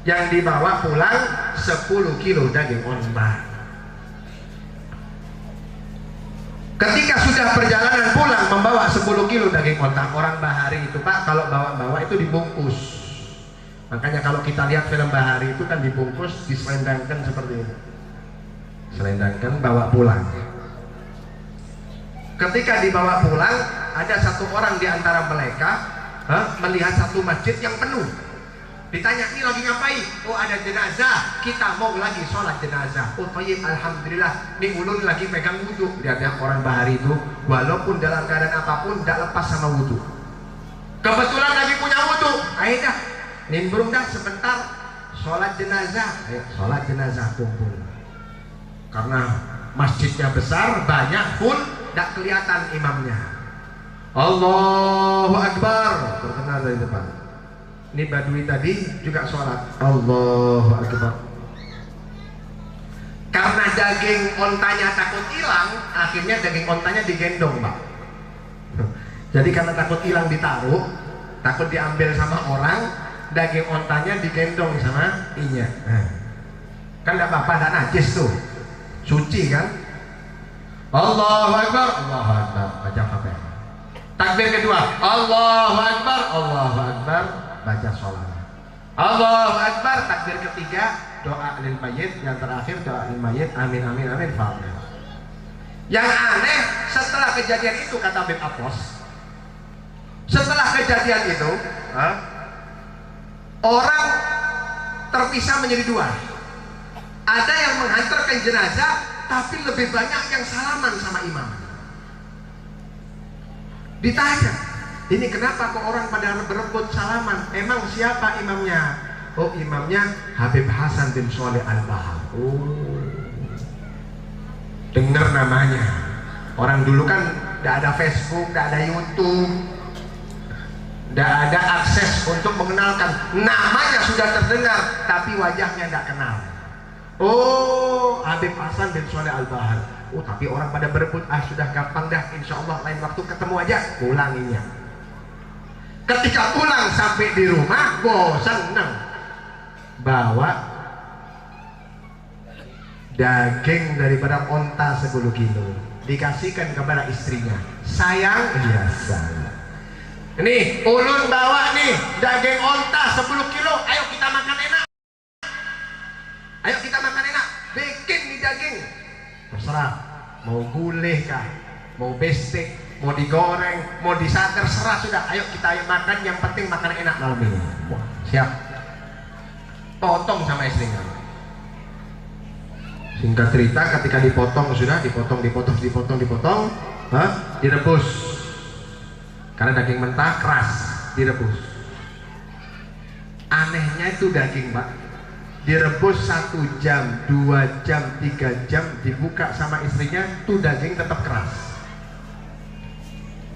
yang dibawa pulang 10 kilo daging onta. Ketika sudah perjalanan pulang membawa 10 kilo daging onta, orang Bahari itu Pak kalau bawa-bawa itu dibungkus. Makanya kalau kita lihat film Bahari itu kan dibungkus, diselendangkan seperti ini, selendangkan bawa pulang. Ketika dibawa pulang, ada satu orang di antara mereka melihat satu masjid yang penuh. Ditanya, ini lagi ngapain? Oh, ada jenazah, kita mau lagi sholat jenazah. Oh tayyib, alhamdulillah, ini ulun lagi pegang wudhu. Lihat ya, orang Bahari itu walaupun dalam keadaan apapun tidak lepas sama wudhu. Kebetulan lagi punya wudhu, ayo dah nimbrung dah sebentar sholat jenazah. Ayo sholat jenazah kumpul. Karena masjidnya besar, banyak pun tidak kelihatan imamnya. Allahu Akbar, terkenal dari depan. Ini Badui tadi juga sholat. Allahu Akbar. Karena daging ontanya takut hilang, akhirnya daging ontanya digendong Pak. Jadi karena takut hilang ditaruh, takut diambil sama orang, daging ontanya digendong sama inya. Kan tidak apa-apa, tidak najis tuh, suci kan. Allahu Akbar, Allahu Akbar, baca Fatihah. Takbir kedua, Allahu Akbar, Allahu Akbar, baca sholat. Allahu Akbar, takbir ketiga, doa lil mayyit, yang terakhir doa lil mayyit, amin amin amin, Fatihah. Yang aneh, setelah kejadian itu kata Habib Apos, setelah kejadian itu orang terpisah menjadi dua. Ada yang menghantarkan jenazah, tapi lebih banyak yang salaman sama imam. Ditanya, ini kenapa kok orang pada berebut salaman? Emang siapa imamnya? Oh, imamnya Habib Hasan bin Sholeh Al-Bahar. Oh, dengar namanya. Orang dulu kan tidak ada Facebook, tidak ada YouTube, tidak ada akses untuk mengenalkan. Namanya sudah terdengar, tapi wajahnya tidak kenal. Oh, Habib Hasan bin Sholeh Al-Bahar. Oh, tapi orang pada berebut, sudah gampang dah, insya Allah lain waktu ketemu aja, pulanginya. Ketika pulang sampai di rumah, seneng bawa daging daripada onta 10 kilo, dikasihkan kepada istrinya. Sayang, iya sayang. Nih, ulun bawa nih daging onta 10 kilo, ayo kita makan enak. Ayo kita makan enak, bikin nih daging. Terserah, mau gulai kah, mau bestek, mau digoreng, mau disate, terserah sudah. Ayo kita makan, yang penting makan enak malam ini. Wah, siap. Potong sama istrinya. Singkat cerita, ketika dipotong sudah, dipotong, direbus. Karena daging mentah keras, direbus. Anehnya itu daging Pak, direbus 1 jam, 2 jam, 3 jam, dibuka sama istrinya, tuh daging tetap keras.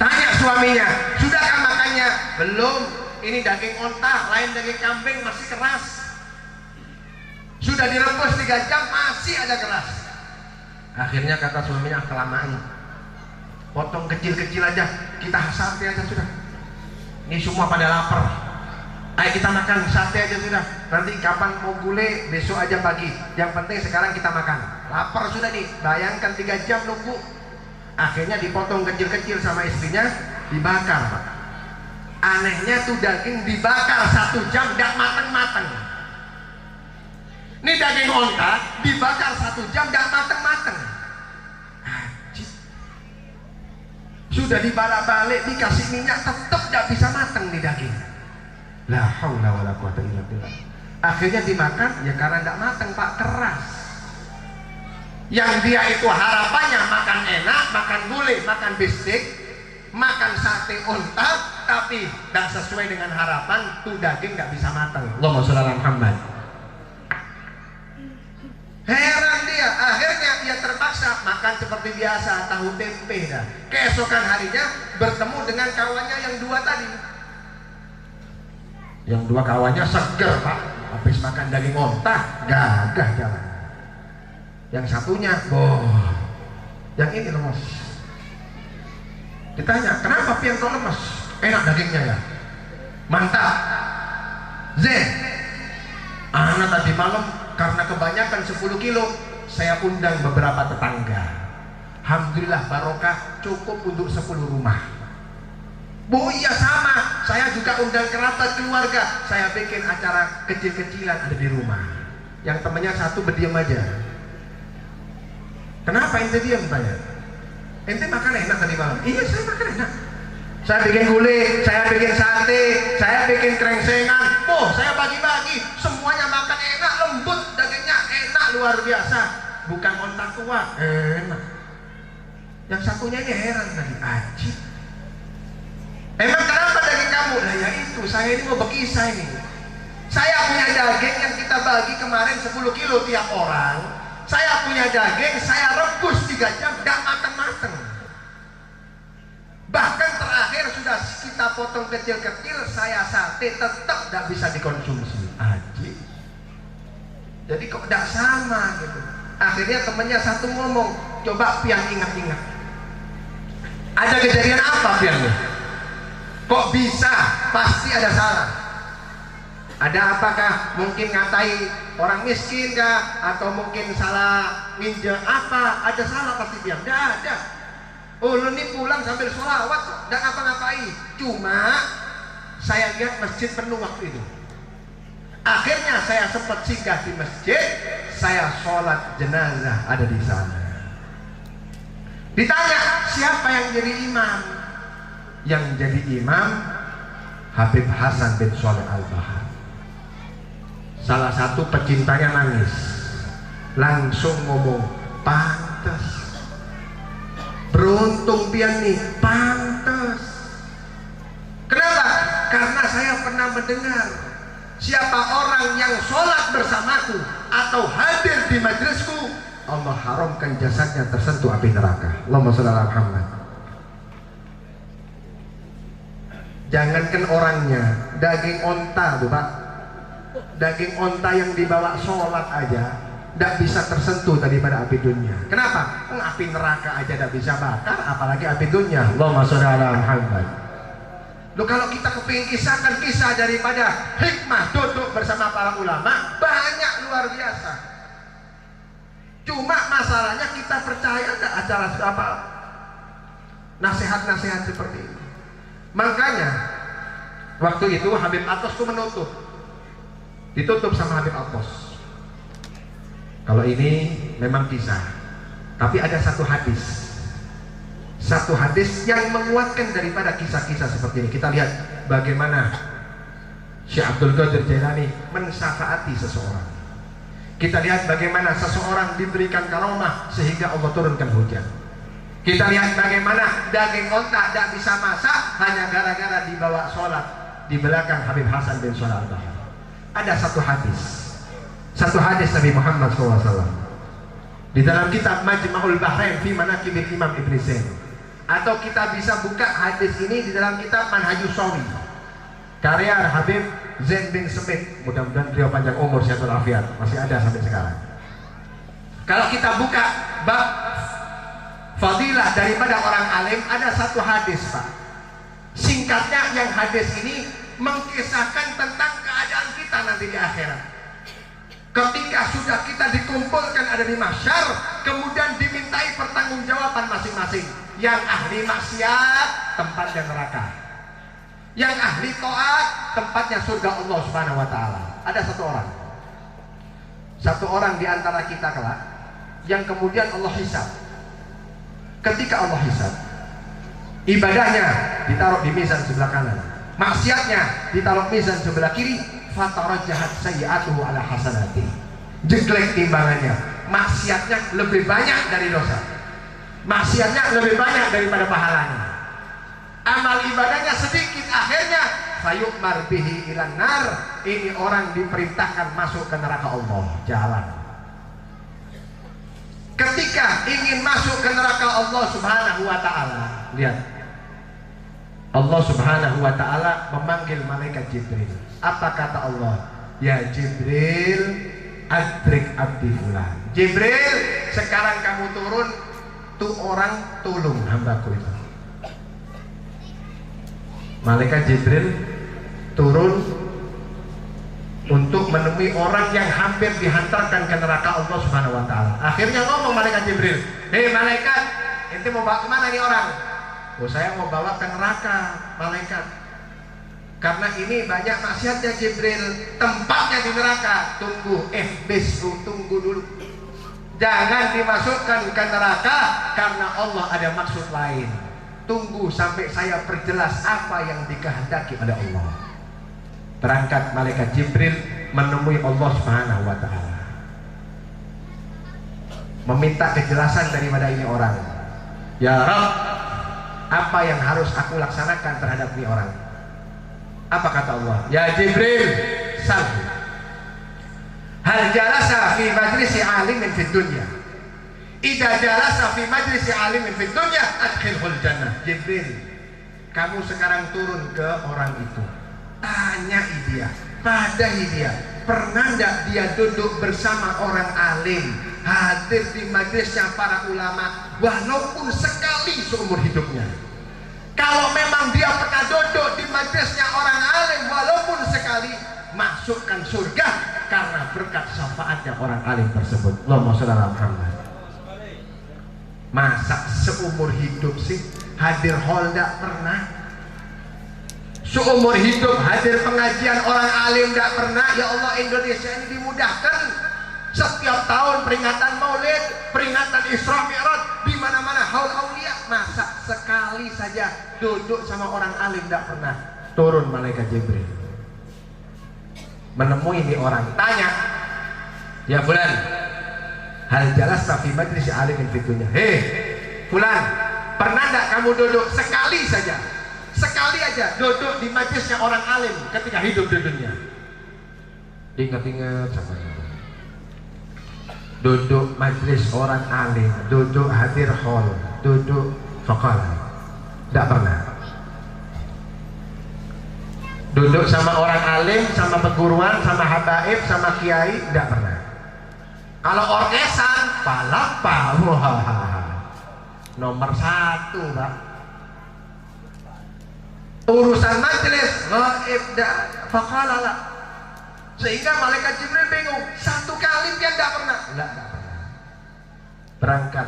Tanya suaminya, sudahkah makannya? Belum, ini daging onta, lain daging kambing, masih keras. Sudah direbus 3 jam, masih ada keras. Akhirnya kata suaminya, kelamaan, potong kecil-kecil aja, kita sate aja sudah. Ini semua pada lapar, ayo kita makan sate aja sudah. Nanti kapan mau gulai, besok aja pagi. Yang penting sekarang kita makan. Lapar sudah nih, bayangkan 3 jam nunggu. Akhirnya dipotong kecil-kecil sama istrinya, dibakar Pak. Anehnya tuh daging dibakar 1 jam, gak mateng-mateng. Ini daging onta dibakar 1 jam, gak mateng-mateng. Sudah dibalak-balik, dikasih minyak, tetap gak bisa mateng nih daging. La haula wala quwata illa billah. Akhirnya dimakan, ya karena gak mateng Pak, keras. Yang dia itu harapannya makan enak, makan gulai, makan bistik, makan sate onta, tapi gak sesuai dengan harapan, tuh daging gak bisa mateng. Allahumma sholli ala Muhammad. Heran dia, akhirnya dia terpaksa makan seperti biasa, tahu tempe dah. Keesokan harinya bertemu dengan kawannya yang 2 tadi. Yang 2 kawannya seger Pak, habis makan daging onta, gagah jalan. Yang satunya, yang ini lemes. Ditanya, kenapa pian kau lemes? Enak dagingnya ya, mantap. Zen, karena tadi malam karena kebanyakan 10 kilo saya undang beberapa tetangga. Alhamdulillah barokah, cukup untuk 10 rumah. Bu, iya sama, saya juga undang kerabat keluarga. Saya bikin acara kecil-kecilan ada di rumah. Yang temannya satu berdiam aja. Kenapa ente diam, tanya? Ente makan enak tadi malam? Iya, saya makan enak. Saya bikin gulai, saya bikin sate, saya bikin krengsengan. Oh, saya bagi-bagi, semuanya makan enak, lembut, dagingnya enak luar biasa. Bukan ontak tua, enak. Yang satunya ini heran tadi, ajib. Emang kenapa daging kamu? Nah ya itu, saya ini mau berkisah ini. Saya punya daging yang kita bagi kemarin 10 kilo tiap orang. Saya punya daging, saya rebus 3 jam, gak mateng-mateng. Bahkan terakhir sudah kita potong kecil-kecil, saya sate tetap gak bisa dikonsumsi. Ajib. Jadi kok gak sama gitu. Akhirnya temennya satu ngomong, coba Pian ingat-ingat. Ada kejadian apa Pian? Kok bisa? Pasti ada salah. Ada apakah? Mungkin ngatai orang miskin kah? Atau mungkin salah ninja apa? Ada salah pasti Pian. Tidak ada. Oh, lu ini pulang sambil sholawat kok, tidak ngapa-ngapain. Cuma saya lihat masjid penuh waktu itu. Akhirnya saya sempat singgah di masjid, saya sholat jenazah ada di sana. Ditanya siapa yang jadi imam? Yang jadi imam Habib Hasan bin Sholeh Al-Bahar. Salah satu pecintanya nangis, langsung ngomong, pantas. Beruntung Pian nih, pantas. Kenapa? Karena saya pernah mendengar siapa orang yang sholat bersamaku atau hadir di majelisku, Allah haramkan jasadnya tersentuh api neraka. Allahumma sholli ala Muhammad. Jangankan orangnya, daging onta tuh Pak, daging onta yang dibawa sholat aja tidak bisa tersentuh daripada api dunia. Kenapa? Api neraka aja tidak bisa bakar, apalagi api dunia. Allahumma sholli ala Muhammad. Loh, kalau kita kepingin kisahkan kisah daripada hikmah duduk bersama para ulama, banyak luar biasa. Cuma masalahnya kita percaya nggak acara apa nasihat-nasihat seperti itu. Makanya waktu itu Habib Atos itu menutup, ditutup sama Habib Atos. Kalau ini memang kisah, tapi ada satu hadis yang menguatkan daripada kisah-kisah seperti ini. Kita lihat bagaimana Syekh Abdul Qadir Jailani mensyafaati seseorang. Kita lihat bagaimana seseorang diberikan karomah sehingga Allah turunkan hujan. Kita lihat bagaimana daging onta tidak bisa masak hanya gara-gara dibawa sholat di belakang Habib Hasan bin Sholeh Al-Bahar. Ada satu hadis Nabi Muhammad SAW di dalam kitab Majma'ul Bahrain fi Manaqibil Imam Ibn Zain, atau kita bisa buka hadis ini di dalam kitab Manhajus Shawi karya Habib Zain bin Smith. Mudah-mudahan beliau panjang umur, sehat walafiat, masih ada sampai sekarang. Kalau kita buka bab fadilah daripada orang alim, ada satu hadis Pak. Singkatnya yang hadis ini mengkisahkan tentang keadaan kita nanti di akhirat. Ketika sudah kita dikumpulkan ada di mahsyar, kemudian dimintai pertanggungjawaban masing-masing. Yang ahli maksiat tempatnya neraka, yang ahli taat tempatnya surga Allah Subhanahu wa taala. Ada satu orang di antara kita kelak yang kemudian Allah hisab. Ketika Allah hisab, ibadahnya ditaruh di mizan sebelah kanan, maksiatnya ditaruh mizan sebelah kiri. Fatarajjahat sayyi'atuhu ala hasanati. Jeglek timbangannya, maksiatnya lebih banyak dari dosa, maksiatnya lebih banyak daripada pahalanya. Amal ibadahnya sedikit, akhirnya fayu'mar bihi ilan nar. Ini orang diperintahkan masuk ke neraka Allah. Jalan. Ketika ingin masuk ke neraka Allah Subhanahu wa ta'ala, lihat, Allah Subhanahu wa ta'ala memanggil malaikat Jibril. Apa kata Allah? Ya Jibril, adrik abdi fulan. Jibril, sekarang kamu turun, tuh orang tolong hambaku itu. Malaikat Jibril turun untuk menemui orang yang hampir dihantarkan ke neraka Allah Subhanahu wa taala. Akhirnya ngomong malaikat Jibril, "Hei malaikat, ente mau bawa kemana nih orang?" "Oh, saya mau bawa ke neraka, malaikat. Karena ini banyak maksiatnya Jibril, tempatnya di neraka." "Tunggu, besok tunggu dulu. Jangan dimasukkan ke neraka karena Allah ada maksud lain. Tunggu sampai saya perjelas apa yang dikehendaki oleh Allah." Berangkat malaikat Jibril menemui Allah Subhanahu wa taala, meminta kejelasan daripada ini orang. "Ya Rabb, apa yang harus aku laksanakan terhadap ini orang?" Apa kata Allah? "Ya Jibril, salhu. Hal jalasa fi majlisi alimin fid dunya. Idza jalasa fi majlisi alimin fid dunya adkhilhul jannah." Jibril, kamu sekarang turun ke orang itu. Tanyai dia, padahi dia, pernah enggak dia duduk bersama orang alim, hadir di majlisnya para ulama, walaupun sekali seumur hidupnya. Kalau memang dia pernah duduk di majlisnya orang alim walaupun sekali, masukkan surga karena berkat syafaatnya orang alim tersebut. Allahumma shalli ala Muhammad. Masa seumur hidup sih hadir hall enggak pernah? Seumur hidup hadir pengajian orang alim enggak pernah? Ya Allah, Indonesia ini dimudahkan. Setiap tahun peringatan Maulid, peringatan Isra Mi'raj, di mana-mana haul aulia. Masa sekali saja duduk sama orang alim enggak pernah? Turun malaikat Jibril menemui ini orang, tanya, "Ya fulan, hal jalasta fi majlis alimin fid dunya." "Hei fulan, pernah enggak kamu duduk sekali saja, sekali aja duduk di majlisnya orang alim ketika hidup di dunia?" Ingat-ingat sama duduk majlis orang alim, duduk hadir hall, duduk faqala, tidak pernah. Duduk sama orang alim, sama peguruan, sama habaib, sama kiai, tidak pernah. Kalau orkesan, palapa, nomor 1, Pak. Urusan majlis, ghaib, faqala la. Sehingga malaikat Jibril bingung, satu kali dia tidak pernah. Tidak pernah. Berangkat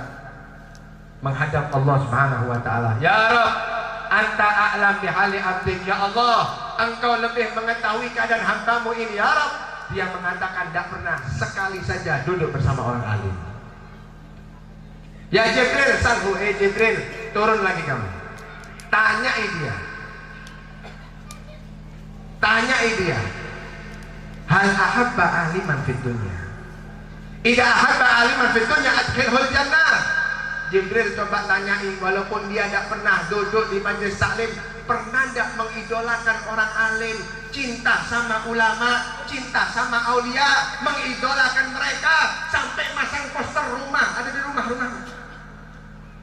menghadap Allah Subhanahu wa taala. "Ya Rabb, anta a'lam bihali abdik." Ya Allah, engkau lebih mengetahui keadaan hambamu ini. Ya Rabb. Dia mengatakan tidak pernah sekali saja duduk bersama orang alim. "Ya Jibril, salhu." Jibril, turun lagi kamu. Tanyai dia. Tanyai dia. "Hal ahabba aliman fid dunya. Idza ahabba aliman fid dunya adkhilhul jannah." Jibril coba tanyai, walaupun dia tidak pernah duduk di majelis taklim, pernah tidak mengidolakan orang alim, cinta sama ulama, cinta sama aulia, mengidolakan mereka sampai masang poster rumah, ada di rumah-rumah.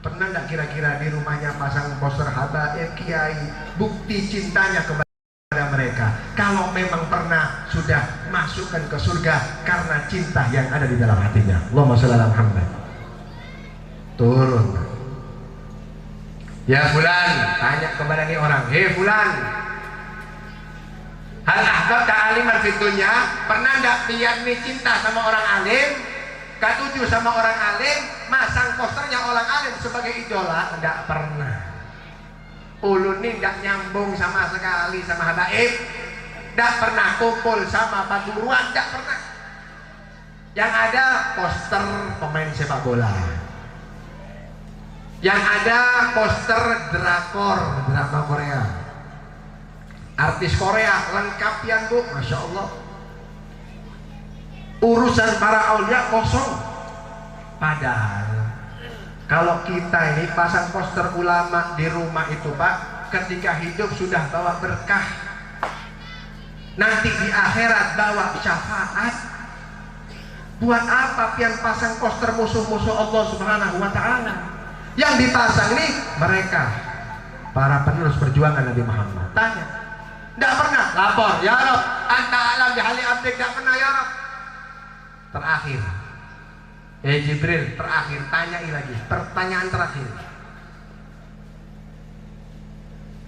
Pernah tidak kira-kira di rumahnya pasang poster habaib, kiai, bukti cintanya kepada mereka? Kalau memang pernah, sudah masukkan ke surga karena cinta yang ada di dalam hatinya. Allahumma shalli ala Muhammad. Turun. "Ya fulan," tanya kepada ini orang, "Hei fulan, hal ahbabta aliman fid dunya?" Pernah enggak dia nih cinta sama orang alim, katuju sama orang alim, masang posternya orang alim sebagai idola? Enggak pernah. Ulun ini enggak nyambung sama sekali sama habaib, enggak pernah kumpul sama paduruan, enggak pernah. Yang ada poster pemain sepak bola, yang ada poster drakor, drama Korea, artis Korea, lengkap ya Bu, Masya Allah. Urusan para aulia kosong. Padahal kalau kita ini pasang poster ulama di rumah itu Pak, ketika hidup sudah bawa berkah, nanti di akhirat bawa syafaat. Buat apa pian pasang poster musuh-musuh Allah Subhanahu wa taala? Yang dipasang nih mereka, para penerus perjuangan Nabi Muhammad. Tanya, tidak pernah lapor, "Ya Rabb, anta alam bihali abdik." Tidak pernah, ya Rabb. Terakhir, Jibril, terakhir, tanyai lagi, pertanyaan terakhir.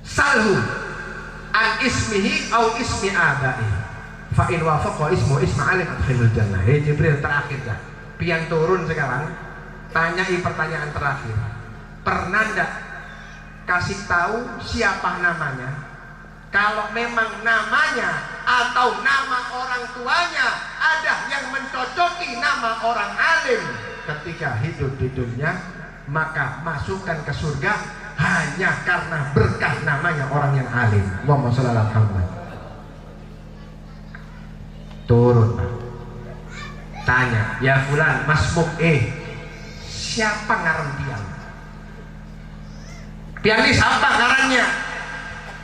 "Salhu an ismihi au ismi abai." fa in wafaqa ismu Ismail adkhilul jannah. Jibril terakhir dah. Pian turun sekarang, tanyai pertanyaan terakhir. Pernah ndak kasih tahu siapa namanya? Kalau memang namanya atau nama orang tuanya ada yang mencocoki nama orang alim ketika hidup di dunia, maka masukkan ke surga hanya karena berkah namanya orang yang alim. Allahumma shalli ala Muhammad. Turun, tanya, ya fulan masmuk siapa ngaran pian? Pian ini siapa ngarannya?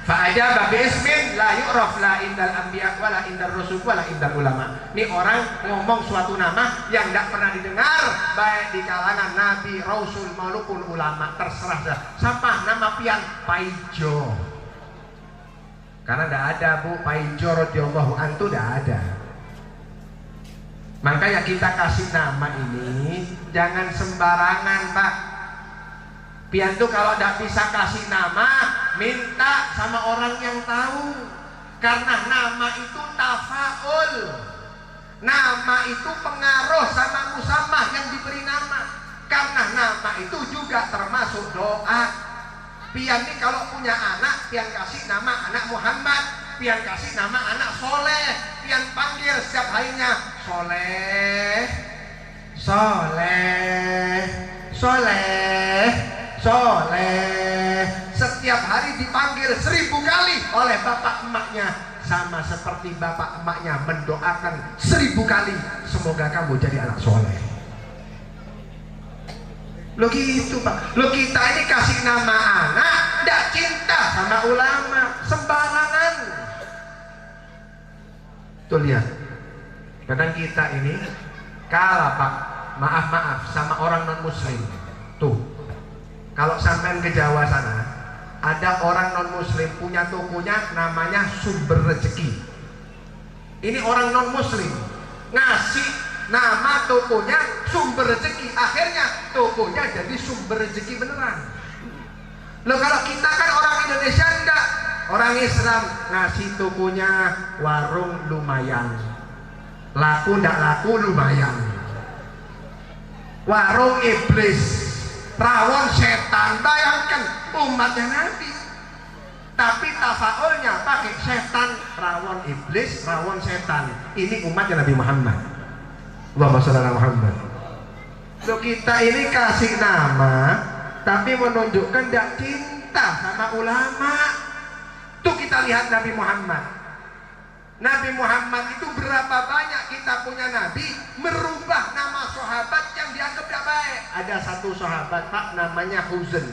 Fa'ajaba bi'ismin la yu'raf la indal anbiya wa la indal rusul wa la indal ulama. Ini orang ngomong suatu nama yang tidak pernah didengar baik di kalangan nabi, rasul maupun ulama, terserah dah. Siapa nama pian? Paijo. Karena tidak ada Bu Paijo radhiyallahu anhu, tidak ada. Makanya kita kasih nama ini jangan sembarangan, Pak. Pian tuh kalau tidak bisa kasih nama, minta sama orang yang tahu. Karena nama itu tafaul. Nama itu pengaruh sama musamah yang diberi nama. Karena nama itu juga termasuk doa. Pian ini kalau punya anak, pian kasih nama anak Muhammad, pian kasih nama anak Soleh, pian panggil setiap harinya Soleh, Soleh, Soleh, Soleh. Setiap hari dipanggil 1000 kali oleh bapak emaknya, sama seperti bapak emaknya mendoakan 1000 kali semoga kamu jadi anak soleh. Lo gitu Pak. Lo kita ini kasih nama anak tidak cinta sama ulama, sembarangan. Tuh lihat, kadang kita ini kalah Pak, maaf sama orang non muslim. Tuh, kalau sampai ke Jawa sana, ada orang non muslim punya tokonya namanya Sumber Rezeki. Ini orang non muslim ngasih nama tokonya Sumber Rezeki, akhirnya tokonya jadi Sumber Rezeki beneran. Loh kalau kita kan orang Indonesia enggak, orang Islam ngasih tokonya Warung Lumayan, laku enggak laku lumayan. Warung Iblis, rawon setan. Bayangkan umatnya Nabi, tapi tafaulnya pakai setan, rawon iblis, rawon setan. Ini umatnya Nabi Muhammad. Allahumma shalli ala Muhammad. So, kita ini kasih nama tapi menunjukkan tidak cinta sama ulama. Tuh kita lihat Nabi Muhammad. Nabi Muhammad itu berapa banyak kita punya nabi merubah nama sahabat yang dianggap tidak baik. Ada satu sahabat Pak namanya Huzn.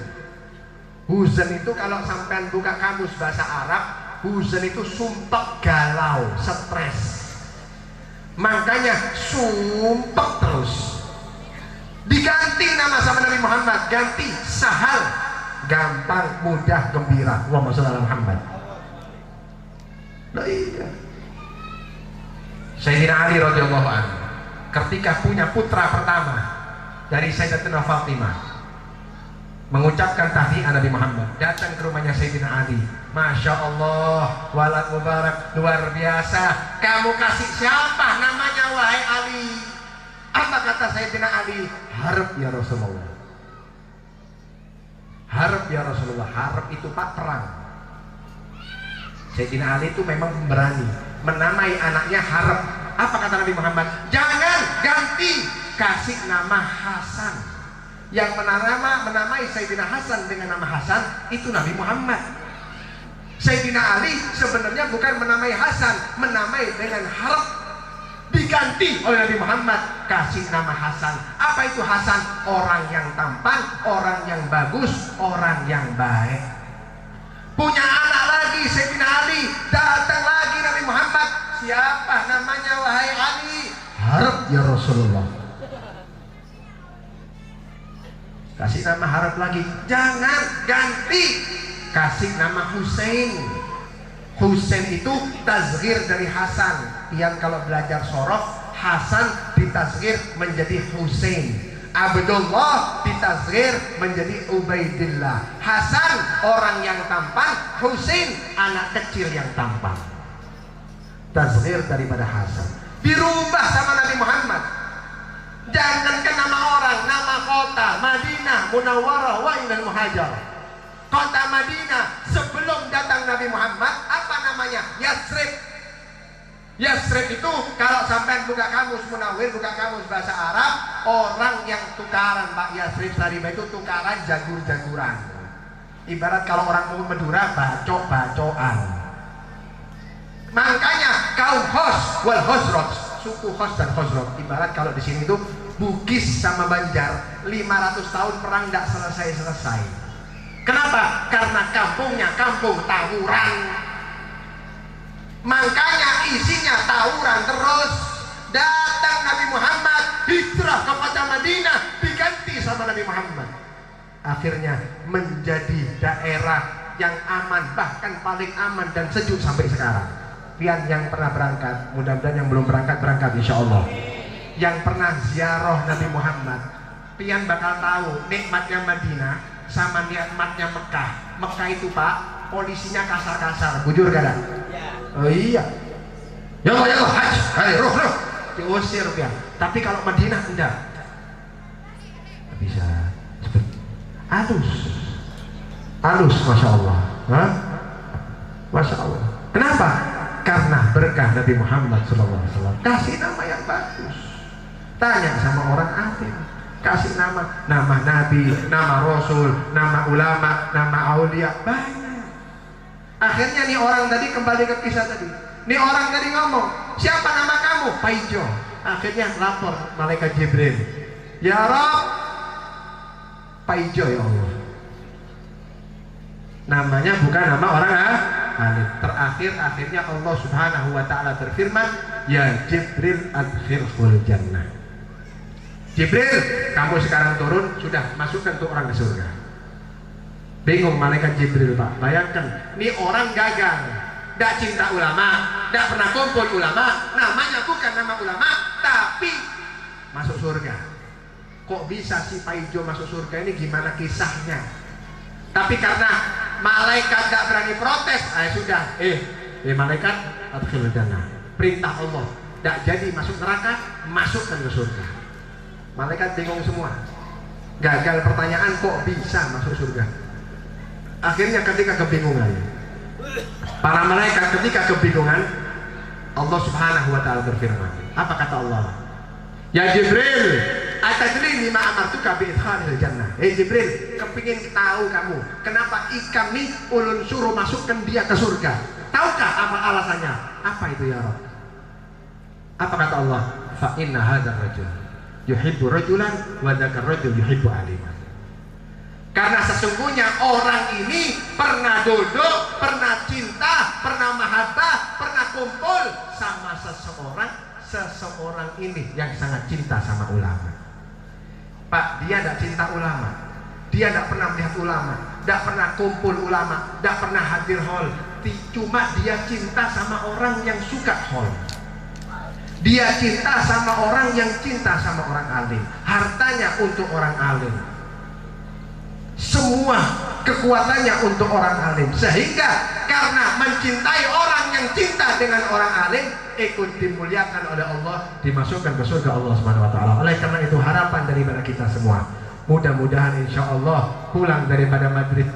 Huzn itu kalau sampean buka kamus bahasa Arab, Huzn itu sumpek galau, stres. Makanya sumpek terus. Diganti nama sama Nabi Muhammad, ganti Sahal, gampang, mudah, gembira. Allahumma shalli ala Muhammad. Nah, iya. Sayyidina Ali radhiyallahu anhu ketika punya putra pertama dari Sayyidatina Fatimah, mengucapkan tahniah Nabi Muhammad, datang ke rumahnya Sayyidina Ali. Masya Allah, walad mubarak, luar biasa. Kamu kasih siapa namanya wahai Ali? Apa kata Sayyidina Ali? Harap ya Rasulullah. Harap ya Rasulullah. Harap itu Pak perang. Sayyidina Ali itu memang berani menamai anaknya Harap. Apa kata Nabi Muhammad? Jangan ganti, kasih nama Hasan. Yang menamai Sayyidina Hasan dengan nama Hasan itu Nabi Muhammad. Sayyidina Ali sebenarnya bukan menamai Hasan, menamai dengan Harap. Diganti oleh Nabi Muhammad, kasih nama Hasan. Apa itu Hasan? Orang yang tampan, orang yang bagus, orang yang baik. Punya anak lagi Sayyidina Ali, datang lagi Nabi Muhammad. Siapa namanya wahai Ali? Harap ya Rasulullah. Kasih nama Harap lagi. Jangan ganti, kasih nama Husain. Husain itu tazghir dari Hasan. Yang kalau belajar sorof, Hasan ditazghir menjadi Husain, Abdullah ditazghir menjadi Ubaidillah. Hasan orang yang tampan, Husain anak kecil yang tampan. tasghir daripada hasad. Dirubah sama Nabi Muhammad. Jangankan nama orang, nama kota Madinah Munawwarah wa Ainul Muhajar. Kota Madinah sebelum datang Nabi Muhammad apa namanya? Yatsrib. Yatsrib itu kalau sampai buka kamus Munawwir, buka kamus bahasa Arab, orang yang tukaran Pak. Yatsrib Saribah itu tukaran jagur-jaguran. Ibarat kalau orang mau Madura bacok-bacokan. Makanya kaum Khos wal Khosroj, suku Khos dan Khosroj, ibarat kalau di sini itu Bugis sama Banjar 500 tahun perang tidak selesai-selesai. Kenapa? Karena kampungnya kampung tawuran. Makanya isinya tawuran terus. Datang Nabi Muhammad hijrah ke kota Madinah diganti sama Nabi Muhammad. Akhirnya menjadi daerah yang aman, bahkan paling aman dan sejuk sampai sekarang. Pian yang pernah berangkat, mudah-mudahan yang belum berangkat insya Allah. Yang pernah ziarah Nabi Muhammad, pian bakal tahu nikmatnya Madinah sama nikmatnya Mekah. Mekah itu Pak, polisinya kasar-kasar, bujur gak ada? Oh iya. Ya Allah, haj, hai, roh, diusir pian. Tapi kalau Madinah enggak. Bisa cepet. Halus, masya Allah. Hah? Masya Allah. Kenapa? Karena berkah Nabi Muhammad SAW. Kasih nama yang bagus. Tanya sama orang alim, kasih nama Nabi, nama Rasul, nama ulama, nama aulia, banyak. Akhirnya nih orang tadi kembali ke kisah tadi. Nih orang tadi ngomong, siapa nama kamu? Paijo. Akhirnya lapor malaikat Jibril. Ya Rabb, Paijo ya Allah. Namanya bukan nama orang alim. Akhirnya Allah Subhanahu wa taala berfirman, ya Jibril adkhilhul jannah. Jibril, kamu sekarang turun, sudah masukkan tuh orang ke surga. Bingung malaikat Jibril Pak. Bayangkan, ini orang gagal, tidak cinta ulama, tidak pernah kumpul ulama, namanya bukan nama ulama, tapi masuk surga. Kok bisa si Paijo masuk surga ini, gimana kisahnya? Tapi karena malaikat tidak berani protes, sudah, malaikat adkhilul jannah. Perintah Allah, tidak jadi masuk neraka, masukkan ke surga. Malaikat bingung semua. Gagal pertanyaan, kok bisa masuk surga? Akhirnya ketika kebingungan, para malaikat ketika kebingungan, Allah Subhanahu wa taala berfirman. Apa kata Allah? Ya Jibril, atadri lima amartuka bi idkhalil jannah. Jibril, kepingin tahu kamu, kenapa kami ulun suruh masukkan dia ke surga? Tahukah apa alasannya? Apa itu ya Rabb? Apa kata Allah? Fa inna hadzal rajul yuhibbu rajulan wa dzakar rajul yuhibbu aliman. Karena sesungguhnya orang ini pernah duduk, pernah cinta, pernah mahabbah, pernah kumpul sama seseorang ini yang sangat cinta sama ulama. Pak, dia tidak cinta ulama, dia tidak pernah melihat ulama, tidak pernah kumpul ulama, tidak pernah hadir hall. Cuma dia cinta sama orang yang suka hall. Dia cinta sama orang yang cinta sama orang alim. Hartanya untuk orang alim, semua kekuatannya untuk orang alim. Sehingga karena mencintai orang yang cinta dengan orang alim, ikut dimuliakan oleh Allah, dimasukkan ke surga Allah Subhanahu wa taala. Oleh karena itu harapan daripada kita semua, mudah-mudahan insya Allah pulang daripada Madrid,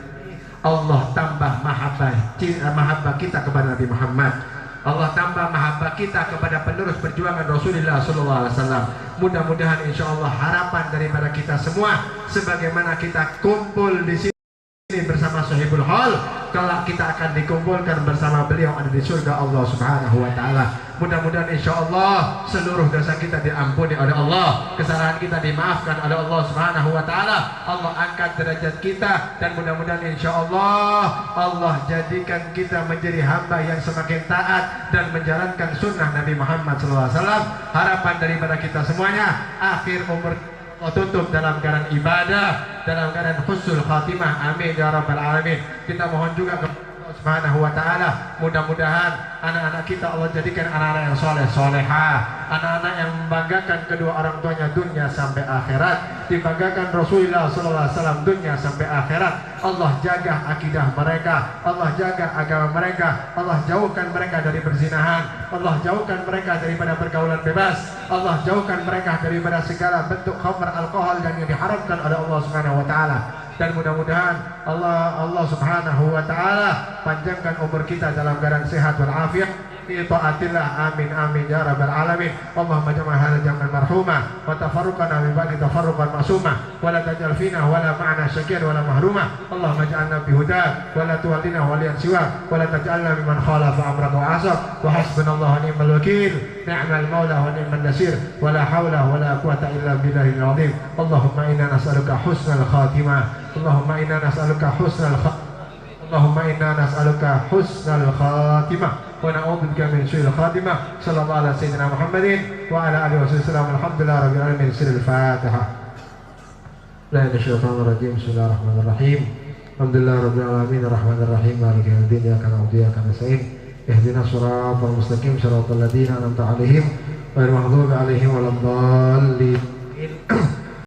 Allah tambah mahabbah kita kepada Nabi Muhammad. Allah tambah mahabbah kita kepada penerus perjuangan Rasulullah SAW. Mudah-mudahan insya Allah harapan daripada kita semua, sebagaimana kita kumpul di sini bersama Sahibul Hal, kelak kita akan dikumpulkan bersama beliau ada di surga Allah Subhanahu wa taala. Mudah-mudahan insya Allah seluruh dosa kita diampuni oleh Allah, kesalahan kita dimaafkan oleh Allah Subhanahu wa taala. Allah angkat derajat kita, dan mudah-mudahan insya Allah jadikan kita menjadi hamba yang semakin taat dan menjalankan sunnah Nabi Muhammad SAW. Harapan daripada kita semuanya, akhir umur tutup dalam keadaan ibadah, dalam keadaan husnul khatimah. Amin ya rabbal alamin. Kita mohon juga kepada Allah Subhanahu wa taala. Mudah-mudahan anak-anak kita Allah jadikan anak-anak yang soleh solehah, anak-anak yang membanggakan kedua orang tuanya dunia sampai akhirat, dibanggakan Rasulullah sallallahu alaihi wasallam dunia sampai akhirat. Allah jaga akidah mereka, Allah jaga agama mereka, Allah jauhkan mereka dari perzinahan, Allah jauhkan mereka daripada pergaulan bebas, Allah jauhkan mereka daripada segala bentuk khamr, alkohol dan yang diharamkan oleh Allah Subhanahu wa taala. Dan mudah-mudahan Allah Subhanahu wa taala panjangkan umur kita dalam keadaan sehat walafiat fi taatillah. Amin amin ya rabbal alamin. Allahumma jam'a hadza jam'an marhuma wa tafarruqana min ba'di tafarruqan ma'suma wa la taj'al fina wa la ma'ana syakir wa la mahruma. Allahumma ij'alna bi huda wa la tuwallina waliyan siwa wa la taj'alna mimman khalafa amraka wa asab. Wa hasbunallahu wa ni'mal wakeel, ni'mal maula wa ni'man nasir, wa la hawla wa la quwwata illa billahil azim. Allahumma inna nas'aluka husnal khatimah, Allahumma inna nas'aluka husnal khatimah, Allahumma inna nas'aluka husnal khatimah wa na'udzubika min syu'il khatimah. Sallallahu ala sayyidina Muhammadin wa ala alihi wasallam. Alhamdulillah rabbil alamin. Sirrul Fatihah. La ilaha illallah. Bismillahirrahmanirrahim. Alhamdulillah rabbil alamin arrahmanir rahim maliki yaumiddin. Iyyaka na'budu wa iyyaka nasta'in. Ihdinas siratal mustaqim siratal ladzina an'amta 'alaihim ghairil maghdubi 'alaihim waladdallin.